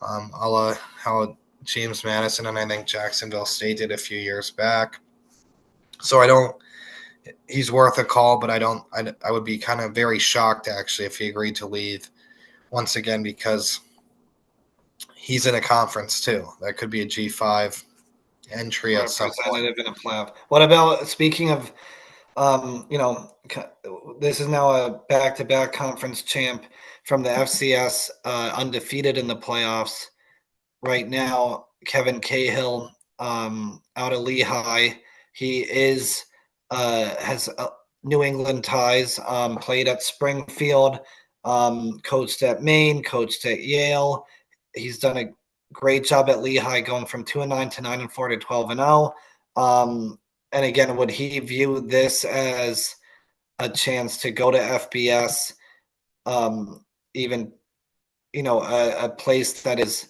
a la how James Madison and I think Jacksonville State did a few years back. So he's worth a call, but I would be kind of very shocked actually if he agreed to leave once again because he's in a conference too. That could be a G5 entry at some point. In a playoff. What about, speaking of, this is now a back-to-back conference champ from the FCS, undefeated in the playoffs right now, Kevin Cahill, out of Lehigh. He has New England ties, played at Springfield, coached at Maine, coached at Yale. He's done a great job at Lehigh, going from 2-9 to 9-4 to 12-0. And again, would he view this as a chance to go to FBS, even a place that is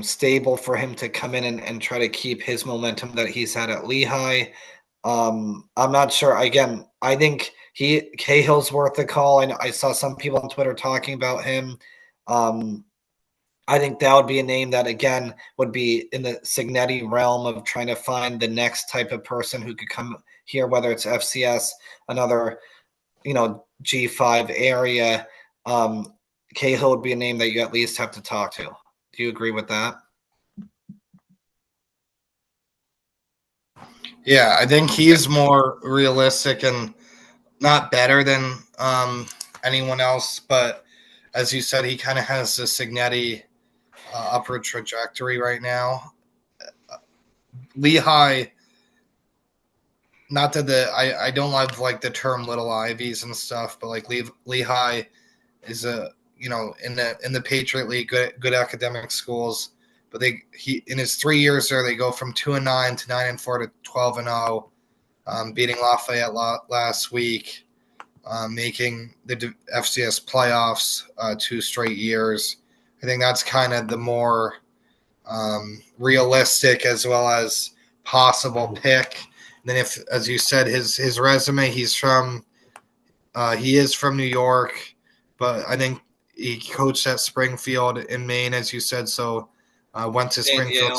stable for him to come in and try to keep his momentum that he's had at Lehigh? I'm not sure. Again, I think Cahill's worth a call. I saw some people on Twitter talking about him. I think that would be a name that, again, would be in the Signetti realm of trying to find the next type of person who could come here, whether it's FCS, another, G5 area. Cahill would be a name that you at least have to talk to. Do you agree with that? Yeah, I think he's more realistic and not better than anyone else. But as you said, he kind of has the Signetti upward trajectory right now. Lehigh, not that I don't love like the term little Ivies and stuff, but like Lehigh is in the Patriot League, good academic schools. But he in his 3 years there, they go from 2-9 to 9-4 to 12-0, beating Lafayette last week, making the FCS playoffs 2 straight years. I think that's kind of the more realistic as well as possible pick. And then, if, as you said, his resume, he is from New York, but I think he coached at Springfield in Maine, as you said. So went to Springfield,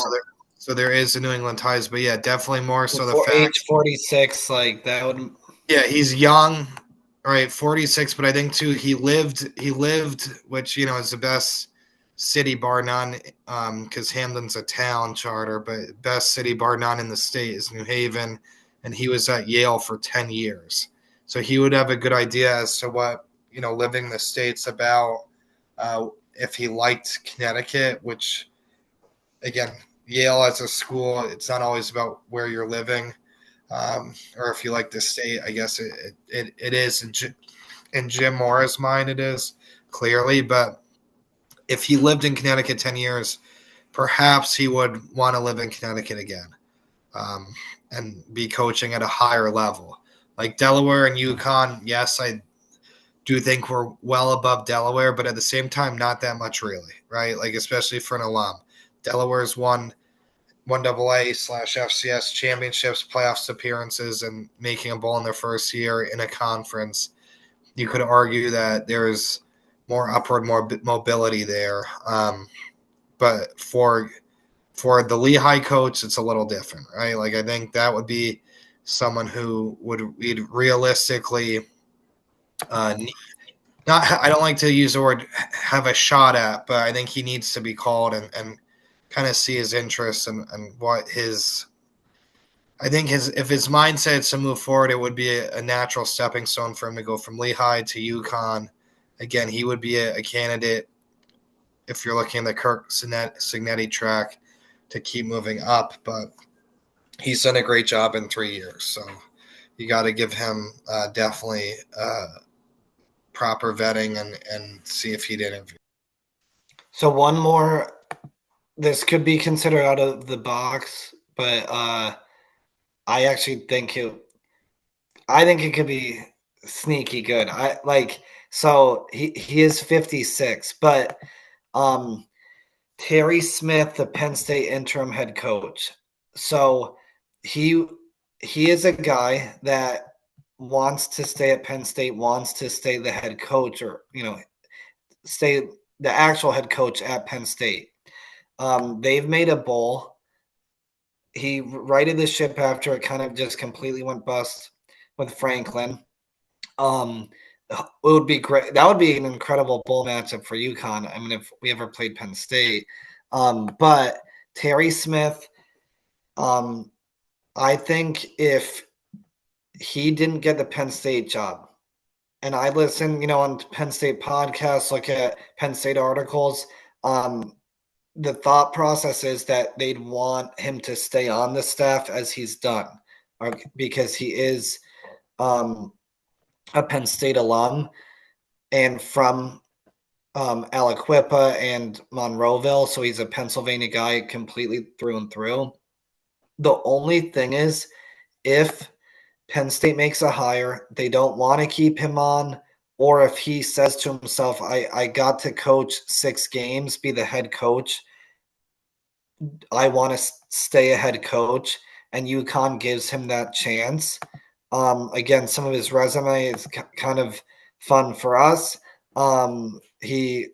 so there is a New England ties. But yeah, definitely more so the fact age 46, like that would. Yeah, he's young, right? 46, but I think too he lived, which is the best city bar none, because Hamden's a town charter, but best city bar none in the state is New Haven, and he was at Yale for 10 years, so he would have a good idea as to what living the state's about. If he liked Connecticut, which again, Yale as a school, it's not always about where you're living. Or if you like the state, I guess it is in Jim Mora's mind, it is clearly. But if he lived in Connecticut 10 years, perhaps he would want to live in Connecticut again, and be coaching at a higher level. Like Delaware and UConn, yes, I do think we're well above Delaware, but at the same time, not that much really, right? Like, especially for an alum. Delaware's won 1AA/FCS championships, playoffs appearances, and making a bowl in their first year in a conference. You could argue that there's more upward, more mobility there. But for the Lehigh coach, it's a little different, right? Like, I think that would be someone who would realistically not. I don't like to use the word have a shot at, but I think he needs to be called and kind of see his interests and what his. I think if his mindset is to move forward, it would be a natural stepping stone for him to go from Lehigh to UConn. Again, he would be a candidate if you're looking at the Kirk Signetti track to keep moving up, but he's done a great job in 3 years, so you got to give him definitely proper vetting and see if he'd interview. So one more, this could be considered out of the box, but I actually think it could be sneaky good. So he is 56, but Terry Smith, the Penn State interim head coach. So he is a guy that wants to stay at Penn State, wants to stay the head coach, or stay the actual head coach at Penn State. They've made a bowl. He righted the ship after it kind of just completely went bust with Franklin. It would be great. That would be an incredible bowl matchup for UConn. I mean, if we ever played Penn State. But Terry Smith, I think if he didn't get the Penn State job, and I listen, on Penn State podcasts, look at Penn State articles, the thought process is that they'd want him to stay on the staff as he's done, because he is a Penn State alum and from Aliquippa and Monroeville, so he's a Pennsylvania guy completely through and through. The only thing is, if Penn State makes a hire, they don't want to keep him on, or if he says to himself, I got to coach 6 games, be the head coach, I want to stay a head coach, and UConn gives him that chance. Again, some of his resume is kind of fun for us. He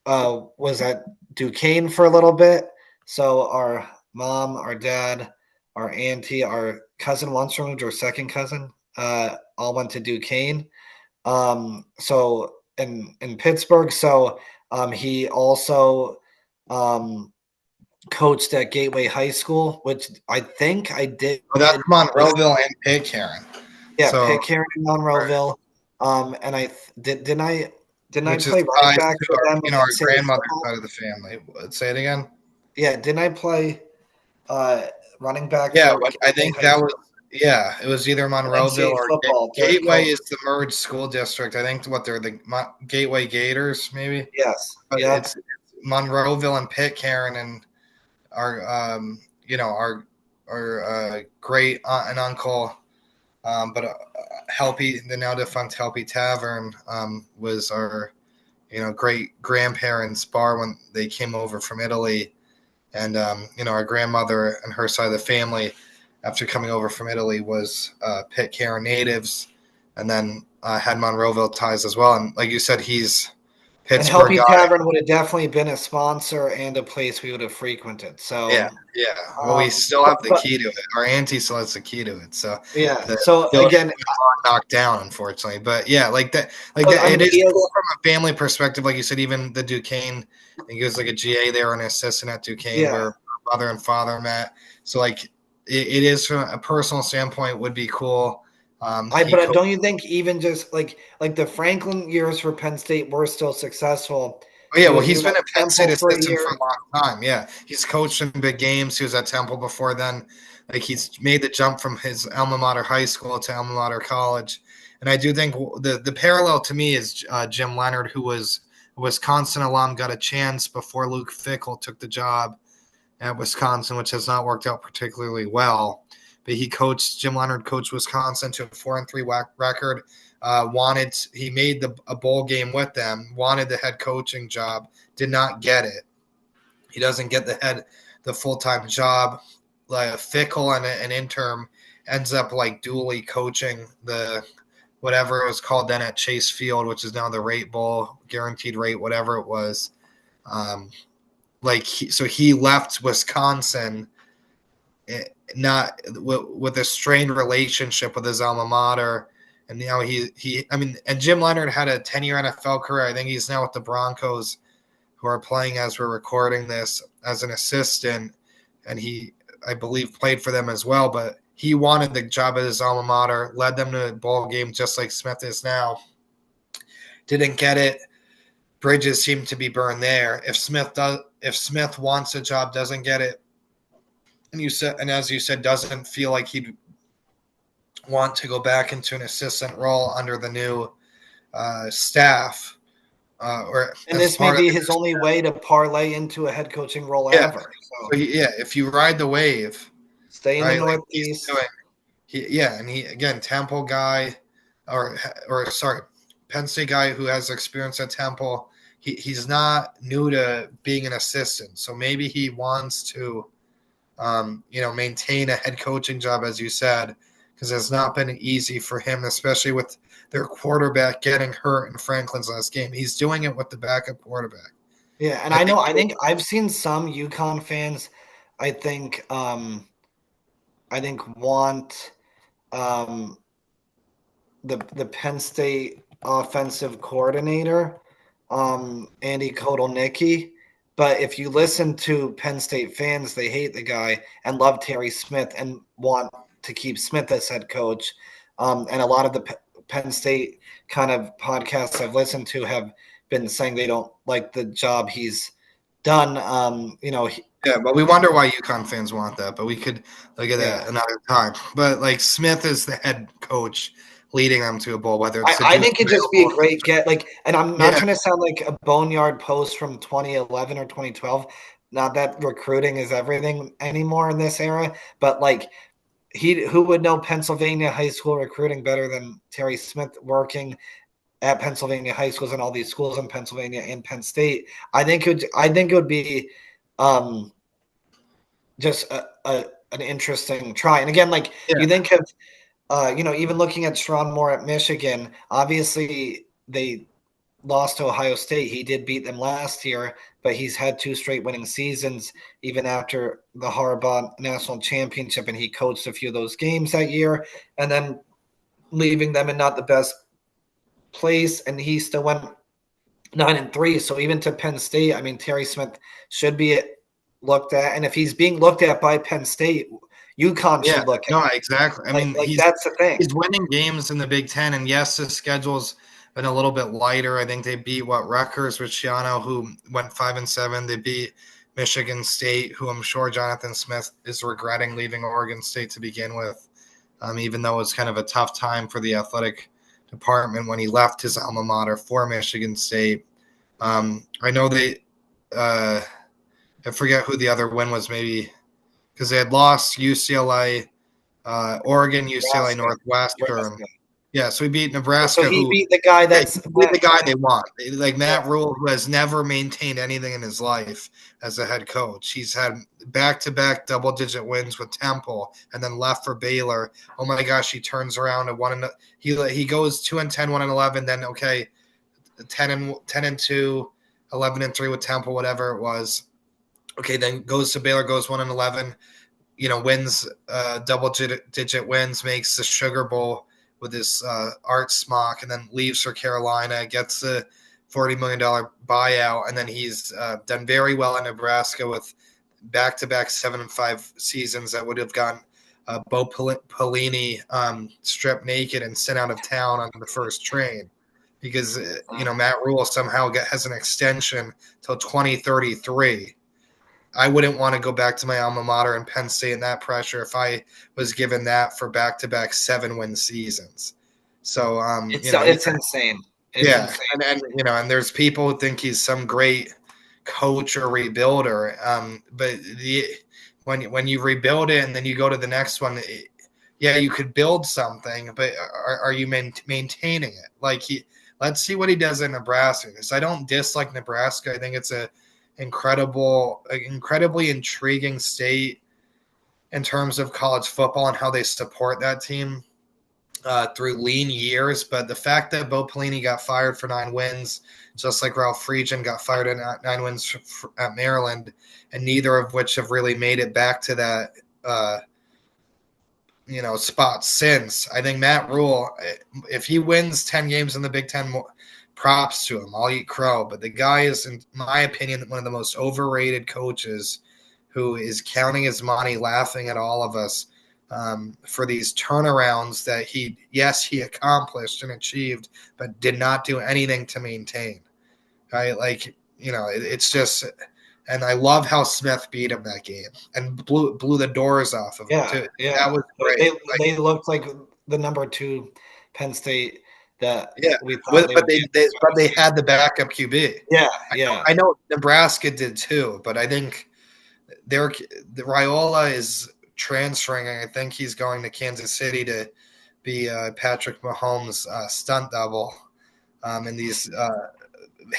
was at Duquesne for a little bit. So our mom, our dad, our auntie, our cousin once removed, or second cousin, all went to Duquesne. So in Pittsburgh. So he also coached at Gateway High School, which I think I did. Oh, that's Monroeville and Pitcairn. Yeah, So, Pitcairn and Monroeville. And didn't I which is play running ties back to for our, them? our grandmother's side of the family. Say it again. Yeah, didn't I play running back Yeah, for I Gateway think High that was, School? yeah, it was either Monroeville NCAA or football during Gateway COVID. is the merged school district. I think what they're the Gateway Gators, maybe. Yes. But Yep. it's Monroeville and Pitcairn, and our our great aunt and uncle, but Helpy, the now defunct Helpy Tavern, was our great grandparents' bar when they came over from Italy, and our grandmother and her side of the family, after coming over from Italy, was Pitcairn natives, and then had Monroeville ties as well. And like you said, he's And Pittsburgh Helpy guy. Tavern would have definitely been a sponsor and a place we would have frequented. Yeah, So, yeah. Well, we still have the but key to it. Our auntie still has the key to it. So yeah. the So building again, got knocked down, unfortunately. But yeah, like that, I It mean, is he cool is. from a family perspective. Like you said, even the Duquesne, I think he was like a GA there, an assistant at Duquesne, Yeah. where mother and father met. So like, it is from a personal standpoint would be cool. But don't you think even just like the Franklin years for Penn State were still successful? Oh, yeah, He well, was he's even been at a Penn State Temple for a assistant for year. a long time. Yeah, he's coached in big games. He was at Temple before then. Like he's made the jump from his alma mater high school to alma mater college. And I do think the parallel to me is Jim Leonard, who was a Wisconsin alum, got a chance before Luke Fickell took the job at Wisconsin, which has not worked out particularly well. But Jim Leonard coached Wisconsin to a 4-3 record. He made a bowl game with them, wanted the head coaching job, did not get it. He doesn't get the full-time job. Like Fickle and an interim ends up like dually coaching the whatever it was called then at Chase Field, which is now the Rate Bowl, guaranteed rate, whatever it was. So he left Wisconsin not with a strained relationship with his alma mater. And now and Jim Leonard had a 10-year NFL career. I think he's now with the Broncos, who are playing as we're recording this, as an assistant. And he, I believe, played for them as well. But he wanted the job at his alma mater, led them to a bowl game just like Smith is now. Didn't get it. Bridges seem to be burned there. If Smith wants a job, doesn't get it, and as you said, doesn't feel like he'd want to go back into an assistant role under the new staff, or And as this may part of be the his only way to parlay into a head coaching role yeah. ever. So So if you ride the wave, stay in the right, like he's Northeast. doing, and he again Temple guy, or sorry, Penn State guy who has experience at Temple. He's not new to being an assistant, so maybe he wants to maintain a head coaching job, as you said, because it's not been easy for him, especially with their quarterback getting hurt in Franklin's last game. He's doing it with the backup quarterback. Yeah, and I think, I think I've seen some UConn fans, I think want the Penn State offensive coordinator, Andy Kotelnicki. But if you listen to Penn State fans, they hate the guy and love Terry Smith and want to keep Smith as head coach. And a lot of the Penn State kind of podcasts I've listened to have been saying they don't like the job he's done. yeah, but we wonder why UConn fans want that. But we could look at that another time. But like Smith is the head coach, leading them to a bowl, whether it's I think it'd just be a great get. And I'm not trying to sound like a boneyard post from 2011 or 2012. Not that recruiting is everything anymore in this era, but who would know Pennsylvania high school recruiting better than Terry Smith working at Pennsylvania high schools and all these schools in Pennsylvania and Penn State? I think it would be just an interesting try. And again, like Yeah. you think of, even looking at Sharon Moore at Michigan, obviously they lost to Ohio State. He did beat them last year, but he's had 2 straight winning seasons, even after the Harbaugh National Championship, and he coached a few of those games that year, and then leaving them in not the best place, and he still went 9-3. So even to Penn State, I mean, Terry Smith should be looked at, and if he's being looked at by Penn State, UConn Yeah, should look at no, him. exactly. I Like, mean, like that's the thing. he's winning games in the Big Ten, and yes, the schedule's been a little bit lighter. I think they beat Rutgers with Shiano, who went 5-7. They beat Michigan State, who I'm sure Jonathan Smith is regretting leaving Oregon State to begin with, even though it was kind of a tough time for the athletic department when he left his alma mater for Michigan State. I know I forget who the other win was, maybe because they had lost UCLA, Oregon, UCLA, Nebraska. Northwestern. Nebraska. Yeah, so we beat So Nebraska, he who beat the guy yeah, that's he beat the guy they want. Like yeah. Matt Rule, who has never maintained anything in his life as a head coach. He's had back-to-back double-digit wins with Temple, and then left for Baylor. Oh my gosh, he turns around and he goes 2-10, 1-11, then okay, 10-2, 11-3 with Temple, whatever it was. Okay, then goes to Baylor, goes 1-11. Wins double-digit wins, makes the Sugar Bowl with his art smock, and then leaves for Carolina, gets the $40 million buyout, and then he's done very well in Nebraska with back-to-back 7-5 seasons that would have gotten Bo Pelini stripped naked and sent out of town on the first train because Matt Rule somehow has an extension till 2033. I wouldn't want to go back to my alma mater and Penn State and that pressure if I was given that for back-to-back 7-win seasons. So, It's insane. It's yeah, insane. and there's people who think he's some great coach or rebuilder, but when you rebuild it and then you go to the next one, yeah, you could build something, but are you maintaining it? Like let's see what he does in Nebraska. Because I don't dislike Nebraska. I think it's a incredibly intriguing state in terms of college football and how they support that team through lean years. But the fact that Bo Pelini got fired for 9 wins, just like Ralph Friedgen got fired at 9 wins at Maryland, and neither of which have really made it back to that spot since. I think Matt Rule, if he wins 10 games in the Big Ten, props to him. I'll eat crow. But the guy is, in my opinion, one of the most overrated coaches who is counting his money, laughing at all of us for these turnarounds that he accomplished and achieved, but did not do anything to maintain. Right? Like, it's just – and I love how Smith beat him that game and blew the doors off of him too. Yeah. That was great. They looked like the number 2 Penn State that we thought but they they had the backup QB. Yeah, I know Nebraska did too, but I think the Raiola is transferring, and I think he's going to Kansas City to be Patrick Mahomes' stunt double in these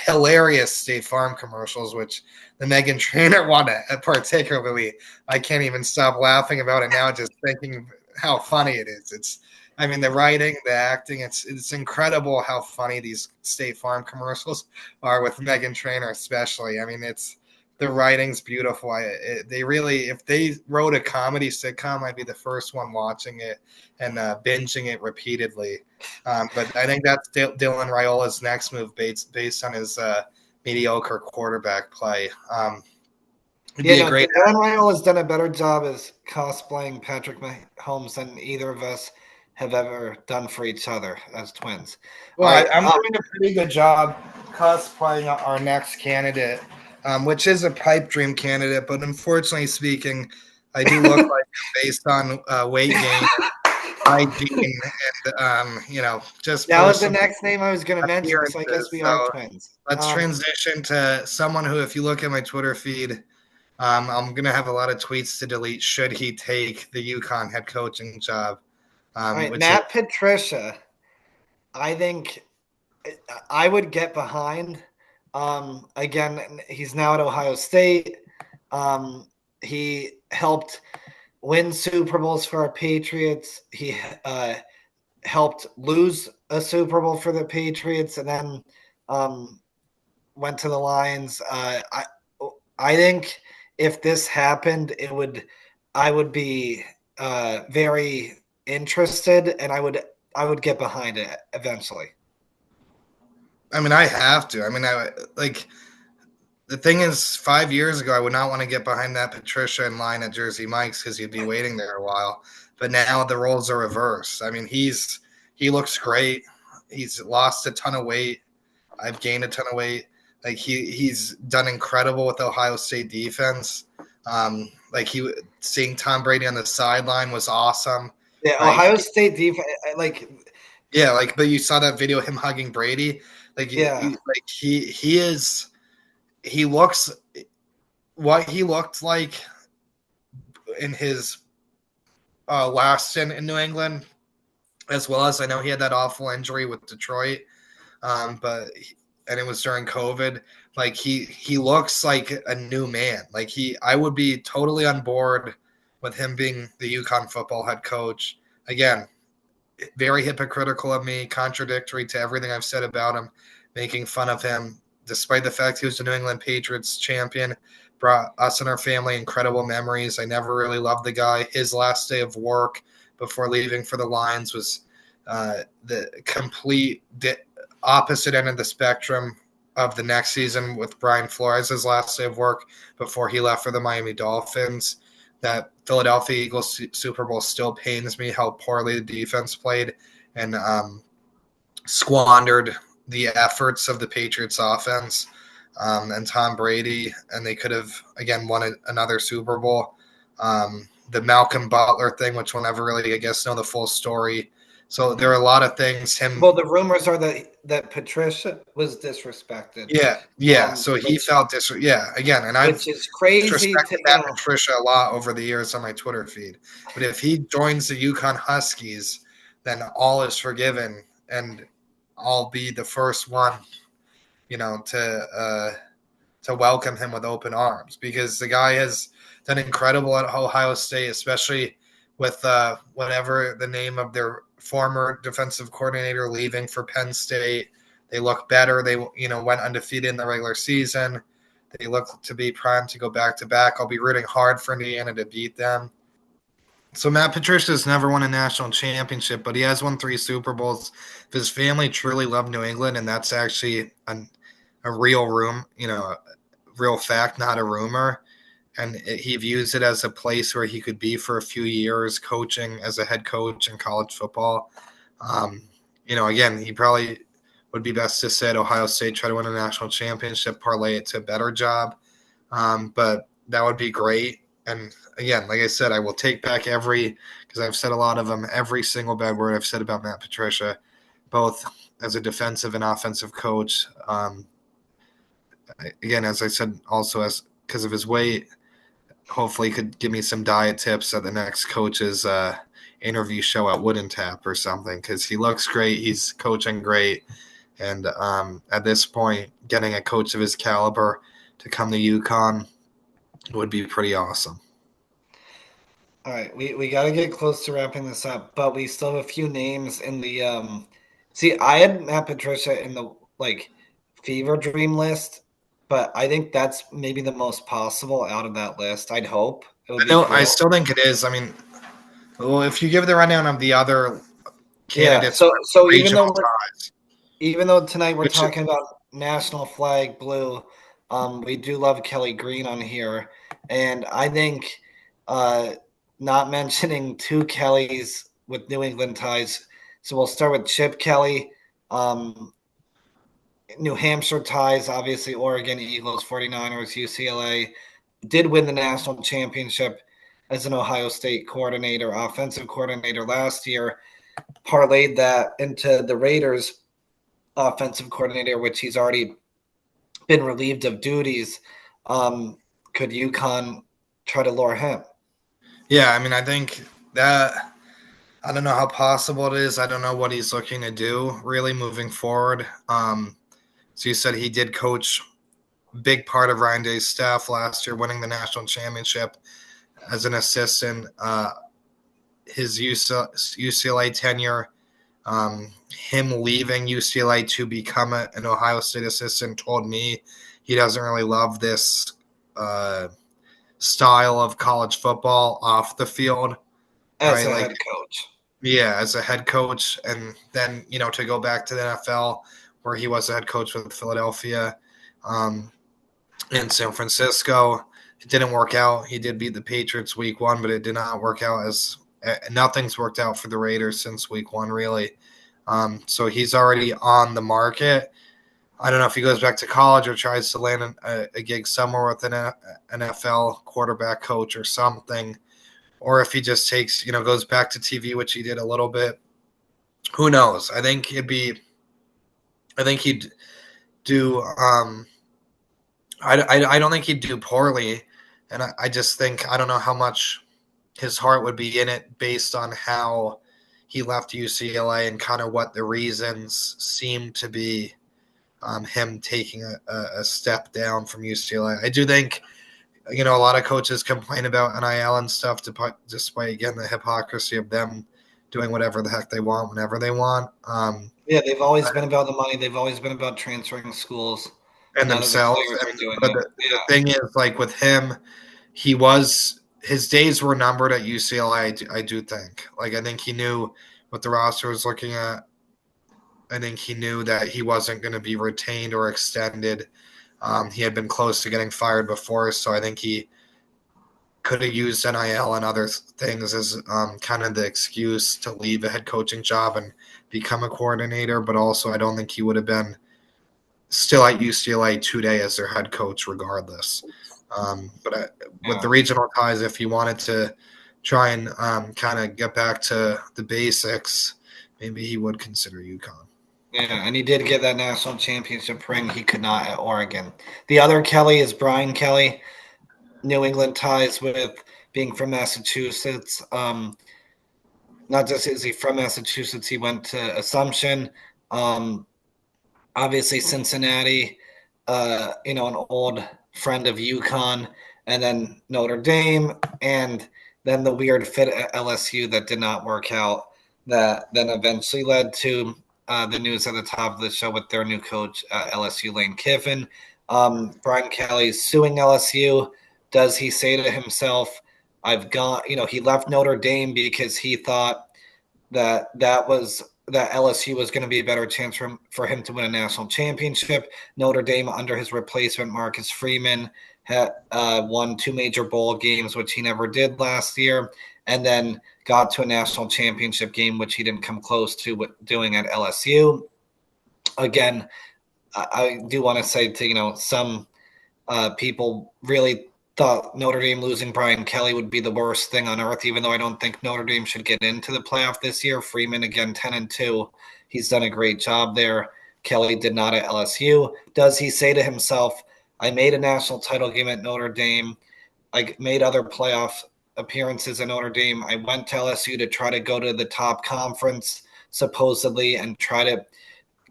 hilarious State Farm commercials, which the Megan Trainor one particularly. I can't even stop laughing about it now, just thinking how funny it is. The writing, the acting, it's incredible how funny these State Farm commercials are with Megan Trainor, especially. The writing's beautiful. If they wrote a comedy sitcom, I'd be the first one watching it and binging it repeatedly. But I think that's Dylan Raiola's next move based on his mediocre quarterback play. Dylan Raiola has done a better job as cosplaying Patrick Mahomes than either of us have ever done for each other as twins. Well, I'm doing a pretty good job cosplaying our next candidate, which is a pipe dream candidate, but unfortunately speaking, I do look like based on weight gain, hygiene, and just that was the next name I was going to mention. So I guess we are twins. Let's transition to someone who, if you look at my Twitter feed, I'm going to have a lot of tweets to delete should he take the UConn head coaching job. Matt Patricia, I think I would get behind. Again, he's now at Ohio State. he helped win Super Bowls for our Patriots. He helped lose a Super Bowl for the Patriots, and then went to the Lions. I think if this happened, I would be very interested, and I would get behind it eventually. I mean, I have to. I mean, I like the thing is, 5 years ago, I would not want to get behind that Patricia in line at Jersey Mike's because you'd be waiting there a while. But now the roles are reversed. I mean, he looks great. He's lost a ton of weight. I've gained a ton of weight. Like he's done incredible with the Ohio State defense. Like seeing Tom Brady on the sideline was awesome. Yeah, Right? Ohio State defense, like Yeah, like but you saw that video of him hugging Brady. Like yeah, like he looks what he looked like in his last stint in New England, as well as I know he had that awful injury with Detroit, and it was during COVID. Like he looks like a new man. Like I would be totally on board with him being the UConn football head coach. Again, very hypocritical of me, contradictory to everything I've said about him, making fun of him, despite the fact he was the New England Patriots champion, brought us and our family incredible memories. I never really loved the guy. His last day of work before leaving for the Lions was the complete opposite end of the spectrum of the next season with Brian Flores' last day of work before he left for the Miami Dolphins. That Philadelphia Eagles Super Bowl still pains me how poorly the defense played and squandered the efforts of the Patriots offense and Tom Brady, and they could have again won another Super Bowl. The Malcolm Butler thing, which we'll never really, I guess, know the full story. So there are a lot of things. well, the rumors are that Patricia was disrespected. Yeah. So he felt yeah, again, and I've Which is crazy disrespected to that Patricia a lot over the years on my Twitter feed. But if he joins the UConn Huskies, then all is forgiven, and I'll be the first one, to welcome him with open arms because the guy has done incredible at Ohio State, especially with whatever the name of their former defensive coordinator leaving for Penn State. They look better. They went undefeated in the regular season. They look to be primed to go back to back. I'll be rooting hard for Indiana to beat them. So Matt Patricia's never won a national championship, but he has won 3 Super Bowls. His family truly loved New England, and that's actually a real real fact, not a rumor. And he views it as a place where he could be for a few years coaching as a head coach in college football. Again, he probably would be best to say at Ohio State, try to win a national championship, parlay it to a better job. But that would be great. And again, like I said, I will take back because I've said a lot of them, every single bad word I've said about Matt Patricia, both as a defensive and offensive coach. Again, as I said, also as because of his weight, hopefully he could give me some diet tips at the next coach's interview show at Wooden Tap or something because he looks great. He's coaching great. And at this point, getting a coach of his caliber to come to UConn would be pretty awesome. All right, we got to get close to wrapping this up, but we still have a few names in the see, I had Matt Patricia in the fever dream list, but I think that's maybe the most possible out of that list. I'd hope it would be cool. I still think it is. I mean, well, if you give the rundown of the other candidates, so even though tonight we're talking about National Flag Blue, we do love Kelly Green on here, and I think not mentioning 2 Kellys with New England ties. So we'll start with Chip Kelly, New Hampshire ties, obviously Oregon, Eagles, 49ers, UCLA, did win the national championship as an Ohio State coordinator, offensive coordinator last year, parlayed that into the Raiders offensive coordinator, which he's already been relieved of duties. Could UConn try to lure him? Yeah, I mean, I think that I don't know how possible it is. I don't know what he's looking to do really moving forward. So you said he did coach big part of Ryan Day's staff last year, winning the national championship as an assistant. His UCLA tenure, him leaving UCLA to become an Ohio State assistant, told me he doesn't really love this style of college football off the field, as right? a Like, head coach. yeah, as a head coach, and then to go back to the NFL where he was a head coach with Philadelphia, in San Francisco. It didn't work out. He did beat the Patriots week 1, but it did not work out as nothing's worked out for the Raiders since week 1, really. So he's already on the market. I don't know if he goes back to college or tries to land a gig somewhere with an NFL quarterback coach or something, or if he just takes, goes back to TV, which he did a little bit. Who knows? I think he'd do. I don't think he'd do poorly, and I just think I don't know how much his heart would be in it based on how he left UCLA and kind of what the reasons seem to be, him taking a step down from UCLA. I do think, a lot of coaches complain about NIL and stuff, despite, again, the hypocrisy of them doing whatever the heck they want whenever they want. Yeah, they've always been about the money. They've always been about transferring schools. And None of the themselves. players are doing But it. the thing is, like with him, his days were numbered at UCLA. I do think. Like, I think he knew what the roster was looking at. I think he knew that he wasn't going to be retained or extended. He had been close to getting fired before, so I think he could have used NIL and other things as kind of the excuse to leave a head coaching job and become a coordinator. But also, I don't think he would have been still at UCLA today as their head coach, regardless. But with the regional ties, if he wanted to try and kind of get back to the basics, maybe he would consider UConn. Yeah, and he did get that national championship ring. He could not at Oregon. The other Kelly is Brian Kelly, New England ties with being from Massachusetts. Not just is he from Massachusetts, he went to Assumption. Obviously Cincinnati, an old friend of UConn, and then Notre Dame, and then the weird fit at LSU that did not work out. That then eventually led to the news at the top of the show with their new coach, LSU Lane Kiffin. Brian Kelly's suing LSU. Does he say to himself, I've got, he left Notre Dame because he thought that LSU was going to be a better chance for him to win a national championship. Notre Dame, under his replacement, Marcus Freeman, had won 2 major bowl games, which he never did last year, and then got to a national championship game, which he didn't come close to doing at LSU. Again, I do want to say to, some people really thought Notre Dame losing Brian Kelly would be the worst thing on earth, even though I don't think Notre Dame should get into the playoff this year. Freeman, again, 10-2. He's done a great job there. Kelly did not at LSU. Does he say to himself, I made a national title game at Notre Dame. I made other playoff appearances at Notre Dame. I went to LSU to try to go to the top conference, supposedly, and try to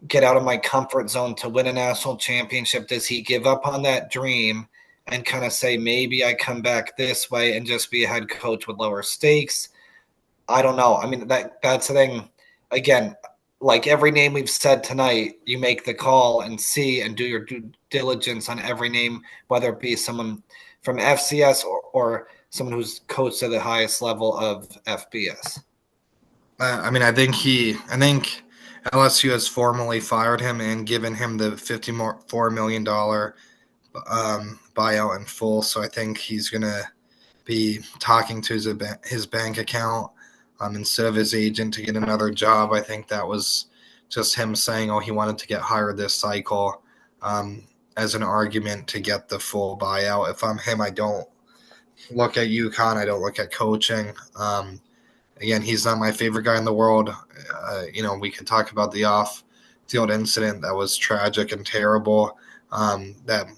get out of my comfort zone to win a national championship. Does he give up on that dream and kind of say, maybe I come back this way and just be a head coach with lower stakes? I don't know. I mean, that's the thing. Again, like every name we've said tonight, you make the call and see and do your due diligence on every name, whether it be someone from FCS or someone who's coached at the highest level of FBS. I think LSU has formally fired him and given him the $54 million buyout in full. So I think he's going to be talking to his bank account instead of his agent to get another job. I think that was just him saying, he wanted to get hired this cycle, as an argument to get the full buyout. If I'm him, I don't look at UConn. I don't look at coaching. Again, he's not my favorite guy in the world. We could talk about the off-field incident that was tragic and terrible. That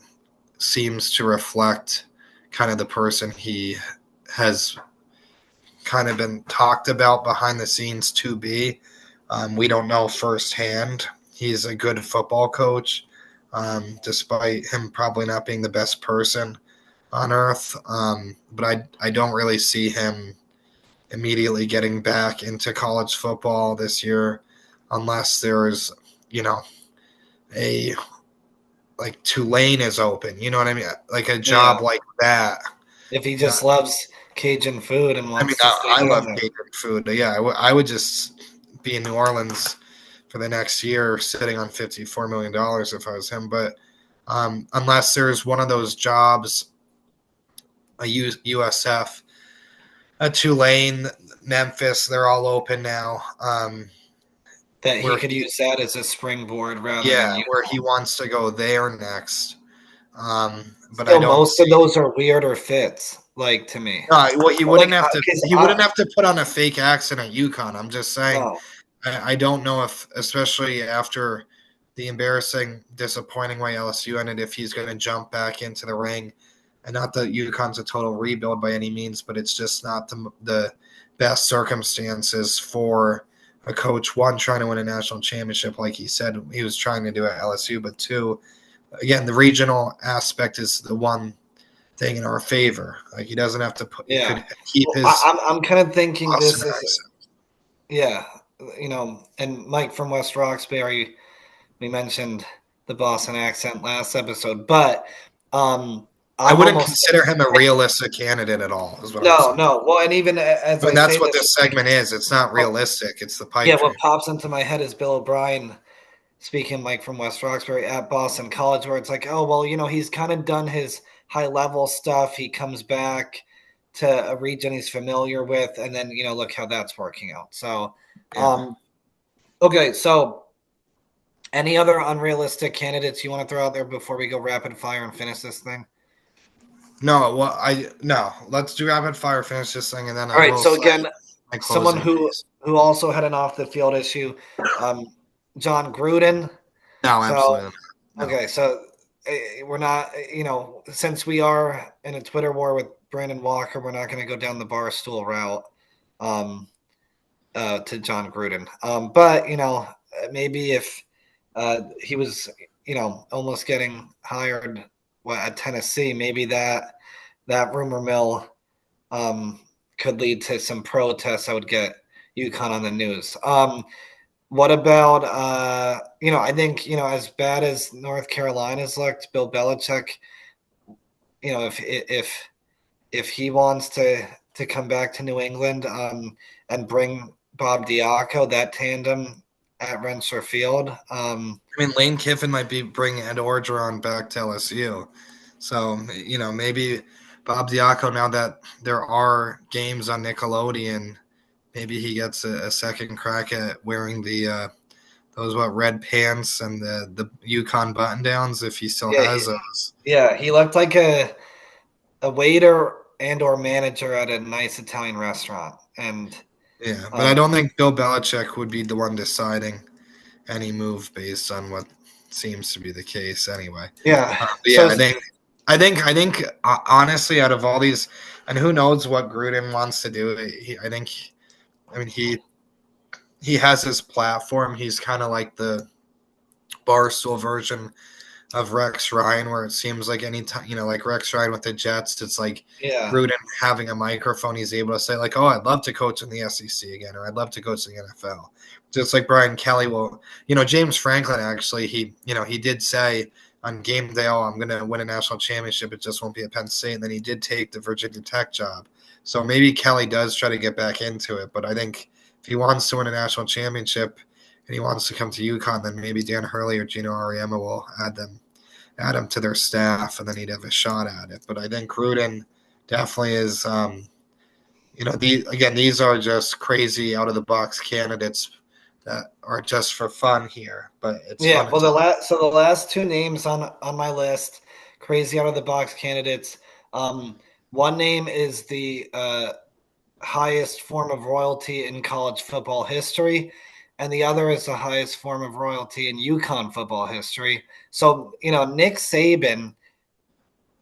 seems to reflect kind of the person he has kind of been talked about behind the scenes to be. We don't know firsthand. He's a good football coach. despite him probably not being the best person on earth. But I don't really see him immediately getting back into college football this year unless there's, you know, a like Tulane is open. You know what I mean? Like a Yeah. job like that. If he You know, just loves Cajun food and I mean, wants to stay I down love there. Cajun food. Yeah, I would just be in New Orleans for the next year, sitting on $54 million if I was him. But unless there's one of those jobs, a USF, a Tulane, Memphis, they're all open now. That he Where could use that as a springboard rather than yeah, you. where he wants to go there next. But I Still, don't most see. of those are weirder fits, like to me. Well, he wouldn't Like, have to. because He wouldn't have to put on a fake accent at UConn. I'm just saying. no, I don't know if, especially after the embarrassing, disappointing way LSU ended, if he's going to jump back into the ring. And not that UConn's a total rebuild by any means, but it's just not the best circumstances for a coach. One, trying to win a national championship, like he said he was trying to do at LSU, but two, again, the regional aspect is the one thing in our favor. Like he doesn't have to put. He yeah. could keep Well, his I'm kind of thinking Boston this is accent. yeah, and Mike from West Roxbury, we mentioned the Boston accent last episode, but um, I I'm wouldn't almost consider him a realistic candidate at all. Is what I'm no, saying. no. Well, and even as I mean, I that's say what this, this segment is. It's not well, realistic. It's the pipe yeah, what dream. pops into my head is Bill O'Brien speaking Mike from West Roxbury at Boston College, where it's like, oh, well, he's kind of done his high level stuff. He comes back to a region he's familiar with, and then, look how that's working out. So, Yeah. okay. So, any other unrealistic candidates you want to throw out there before we go rapid fire and finish this thing? No. Well, I no. Let's do rapid fire. Finish this thing, and then All I right. will So say again, my someone closing who piece. who also had an off the field issue, John Gruden. No, So absolutely not. No. okay, so we're not, since we are in a Twitter war with Brandon Walker, we're not going to go down the bar stool route um, to John Gruden. But maybe if he was, almost getting hired at Tennessee, maybe that rumor mill could lead to some protests. I would get UConn on the news. What about I think as bad as North Carolina's looked, Bill Belichick, if he wants to come back to New England and bring Bob Diaco, that tandem at Rensselaer Field. I mean, Lane Kiffin might be bringing Ed Orgeron back to LSU. So, maybe Bob Diaco, now that there are games on Nickelodeon, maybe he gets a second crack at wearing the those red pants and the Yukon button downs if he still Yeah, has those. he looked like a waiter and or manager at a nice Italian restaurant, and Yeah, but I um, don't think Bill Belichick would be the one deciding any move based on what seems to be the case anyway. yeah. But So yeah, I think honestly, out of all these, and who knows what Gruden wants to do. I mean, he has his platform. He's kind of like the barstool version of Rex Ryan, where it seems like any time, like Rex Ryan with the Jets, it's like yeah, Gruden having a microphone, he's able to say like, "Oh, I'd love to coach in the SEC again, or I'd love to coach in the NFL." Just like Brian Kelly will, James Franklin actually, he did say on game day, "Oh, I'm going to win a national championship. It just won't be at Penn State." And then he did take the Virginia Tech job. So maybe Kelly does try to get back into it, but I think if he wants to win a national championship and he wants to come to UConn, then maybe Dan Hurley or Gino Auriemma will add him to their staff, and then he'd have a shot at it. But I think Gruden definitely is. These are just crazy out of the box candidates that are just for fun here. But it's yeah. fun to Well, talk. the last two names on my list, crazy out of the box candidates. Um, One name is the highest form of royalty in college football history, and the other is the highest form of royalty in UConn football history. So, Nick Saban,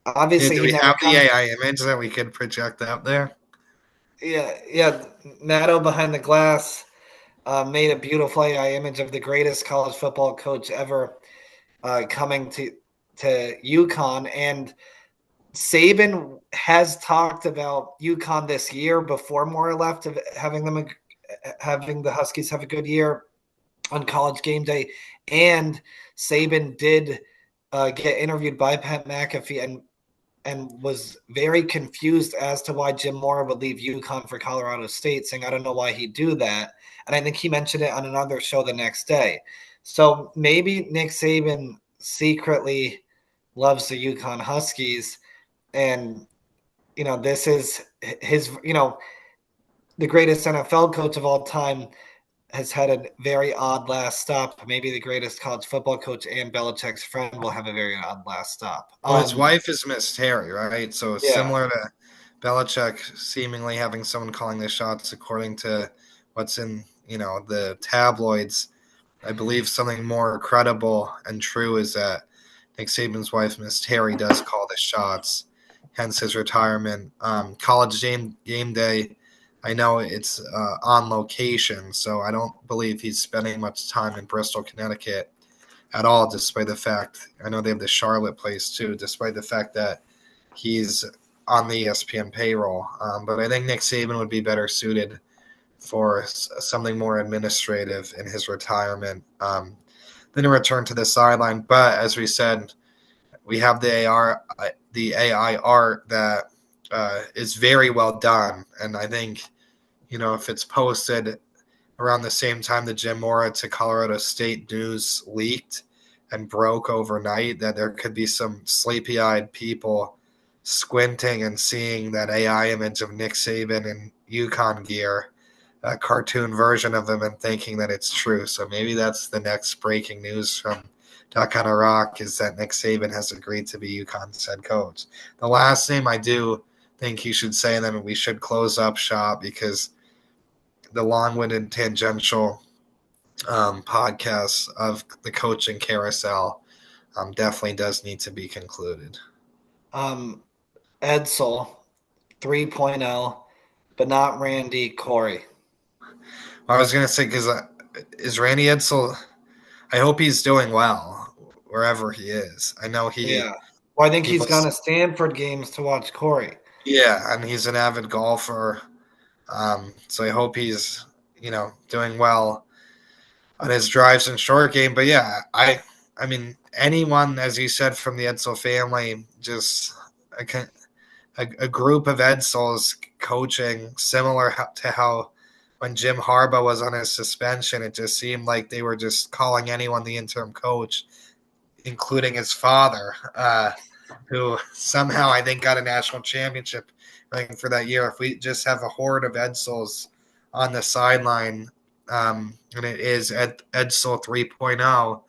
obviously Do he we never have the comes. AI image that we could project out there? Yeah, yeah. Nato behind the glass made a beautiful AI image of the greatest college football coach ever. coming to UConn, and Saban has talked about UConn this year before Mora left, of having the Huskies have a good year on College Game Day, and Saban did get interviewed by Pat McAfee and was very confused as to why Jim Mora would leave UConn for Colorado State, saying, I don't know why he'd do that. And I think he mentioned it on another show the next day. So maybe Nick Saban secretly loves the UConn Huskies. And, this is his, the greatest NFL coach of all time has had a very odd last stop. Maybe the greatest college football coach and Belichick's friend will have a very odd last stop. Well, his wife is Miss Terry, right? So Yeah. similar to Belichick seemingly having someone calling the shots according to what's in, the tabloids. I believe something more credible and true is that Nick Saban's wife, Miss Terry, does call the shots, hence his retirement. College game day, I know it's on location, so I don't believe he's spending much time in Bristol, Connecticut at all, despite the fact I know they have the Charlotte place too, despite the fact that he's on the ESPN payroll. But I think Nick Saban would be better suited for something more administrative in his retirement than a return to the sideline. But as we said, we have the AI art that is very well done, and I think if it's posted around the same time the Jim Mora to Colorado State news leaked and broke overnight, that there could be some sleepy-eyed people squinting and seeing that AI image of Nick Saban in UConn gear, a cartoon version of him, and thinking that it's true. So maybe that's the next breaking news from Duck on a Rock, is that Nick Saban has agreed to be UConn's head coach. The last name I do think he should say, and then we should close up shop, because the long-winded tangential podcast of the coaching carousel definitely does need to be concluded. Edsel 3.0, but not Randy Corey. I was going to say, because is Randy Edsel, I hope he's doing well wherever he is. I know Yeah. Well, I think he's people, gone to Stanford games to watch Corey. yeah, and he's an avid golfer. So I hope he's, doing well on his drives and short game. But yeah, I mean, anyone, as you said, from the Edsel family, just a group of Edsels coaching, similar to how when Jim Harbaugh was on his suspension, it just seemed like they were just calling anyone the interim coach, including his father, who somehow I think got a national championship for that year. If we just have a horde of Edsels on the sideline, and it is Edsel 3.0,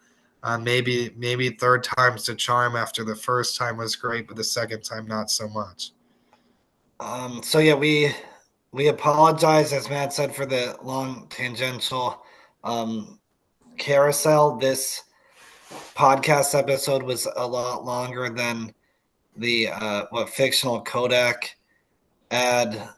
maybe third time's the charm after the first time was great, but the second time not so much. So yeah, we apologize, as Matt said, for the long tangential carousel. This podcast episode was a lot longer than the fictional Kodak ad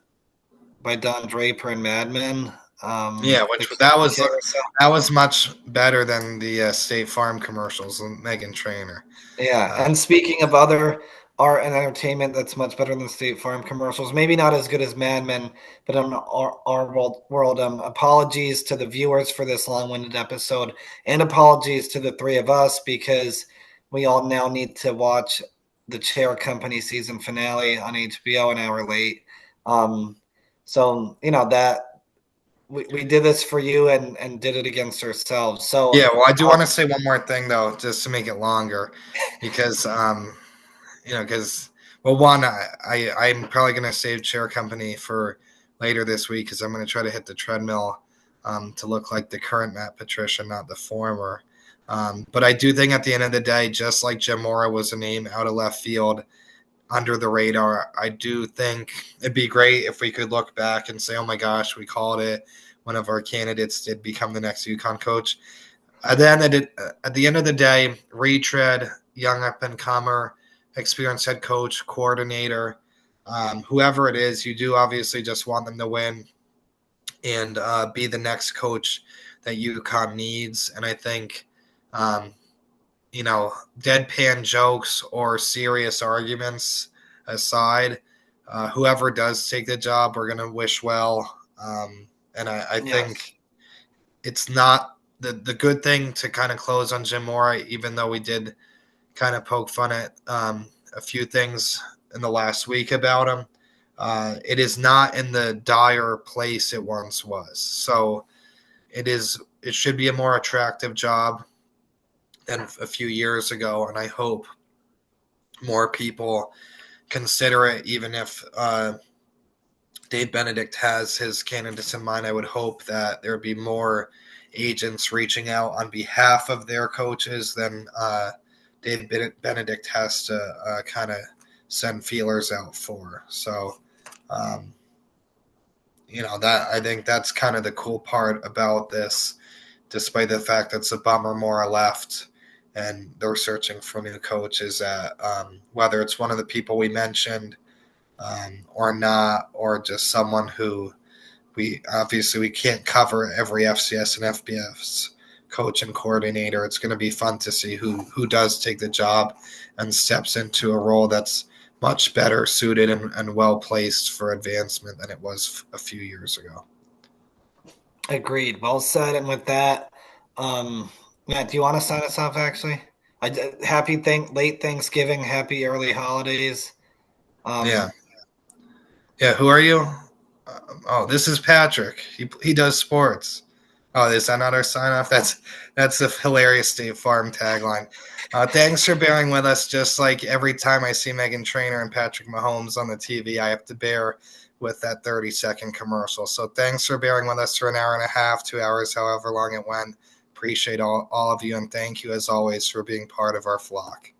by Don Draper and Mad Men. Yeah, that was much better than the State Farm commercials with Megan Trainor. Yeah, and speaking of other art and entertainment that's much better than State Farm commercials, maybe not as good as Mad Men, but in our world, apologies to the viewers for this long-winded episode, and apologies to the three of us, because we all now need to watch the Chair Company season finale on HBO an hour late. So that we did this for you and did it against ourselves. So Yeah, well, I do want to say one more thing though, just to make it longer, because because well, one, I'm probably going to save Chair Company for later this week, because I'm going to try to hit the treadmill to look like the current Matt Patricia, not the former. But I do think at the end of the day, just like Jim Mora was a name out of left field, under the radar, I do think it'd be great if we could look back and say, oh my gosh, we called it. One of our candidates did become the next UConn coach. At the end of the day, retread, young up and comer, experienced head coach, coordinator, whoever it is, you do obviously just want them to win and be the next coach that UConn needs. And I think, deadpan jokes or serious arguments aside, whoever does take the job, we're going to wish well. And I Yes. think it's not the good thing to kind of close on Jim Mora, even though we did kind of poke fun at a few things in the last week about him. It is not in the dire place it once was. So it should be a more attractive job than a few years ago, and I hope more people consider it, even if Dave Benedict has his candidates in mind. I would hope that there would be more agents reaching out on behalf of their coaches than Dave Benedict has to kind of send feelers out for. So, um, that I think that's kind of the cool part about this, despite the fact that it's a bummer Mora left and they're searching for new coaches at whether it's one of the people we mentioned or not, or just someone who we can't cover every FCS and FBS coach and coordinator. It's going to be fun to see who does take the job and steps into a role that's much better suited and well placed for advancement than it was a few years ago. Agreed. Well said. And with that, Matt, do you want to sign us off? Actually, happy late Thanksgiving, happy early holidays. Yeah, Um, yeah. Who are you? Oh, this is Patrick. He does sports. Oh, is that not our sign off? That's a hilarious State Farm tagline. Thanks for bearing with us. Just like every time I see Megan Trainor and Patrick Mahomes on the TV, I have to bear with that 30-second commercial. So thanks for bearing with us for an hour and a half, 2 hours, however long it went. Appreciate all of you, and thank you as always for being part of our flock.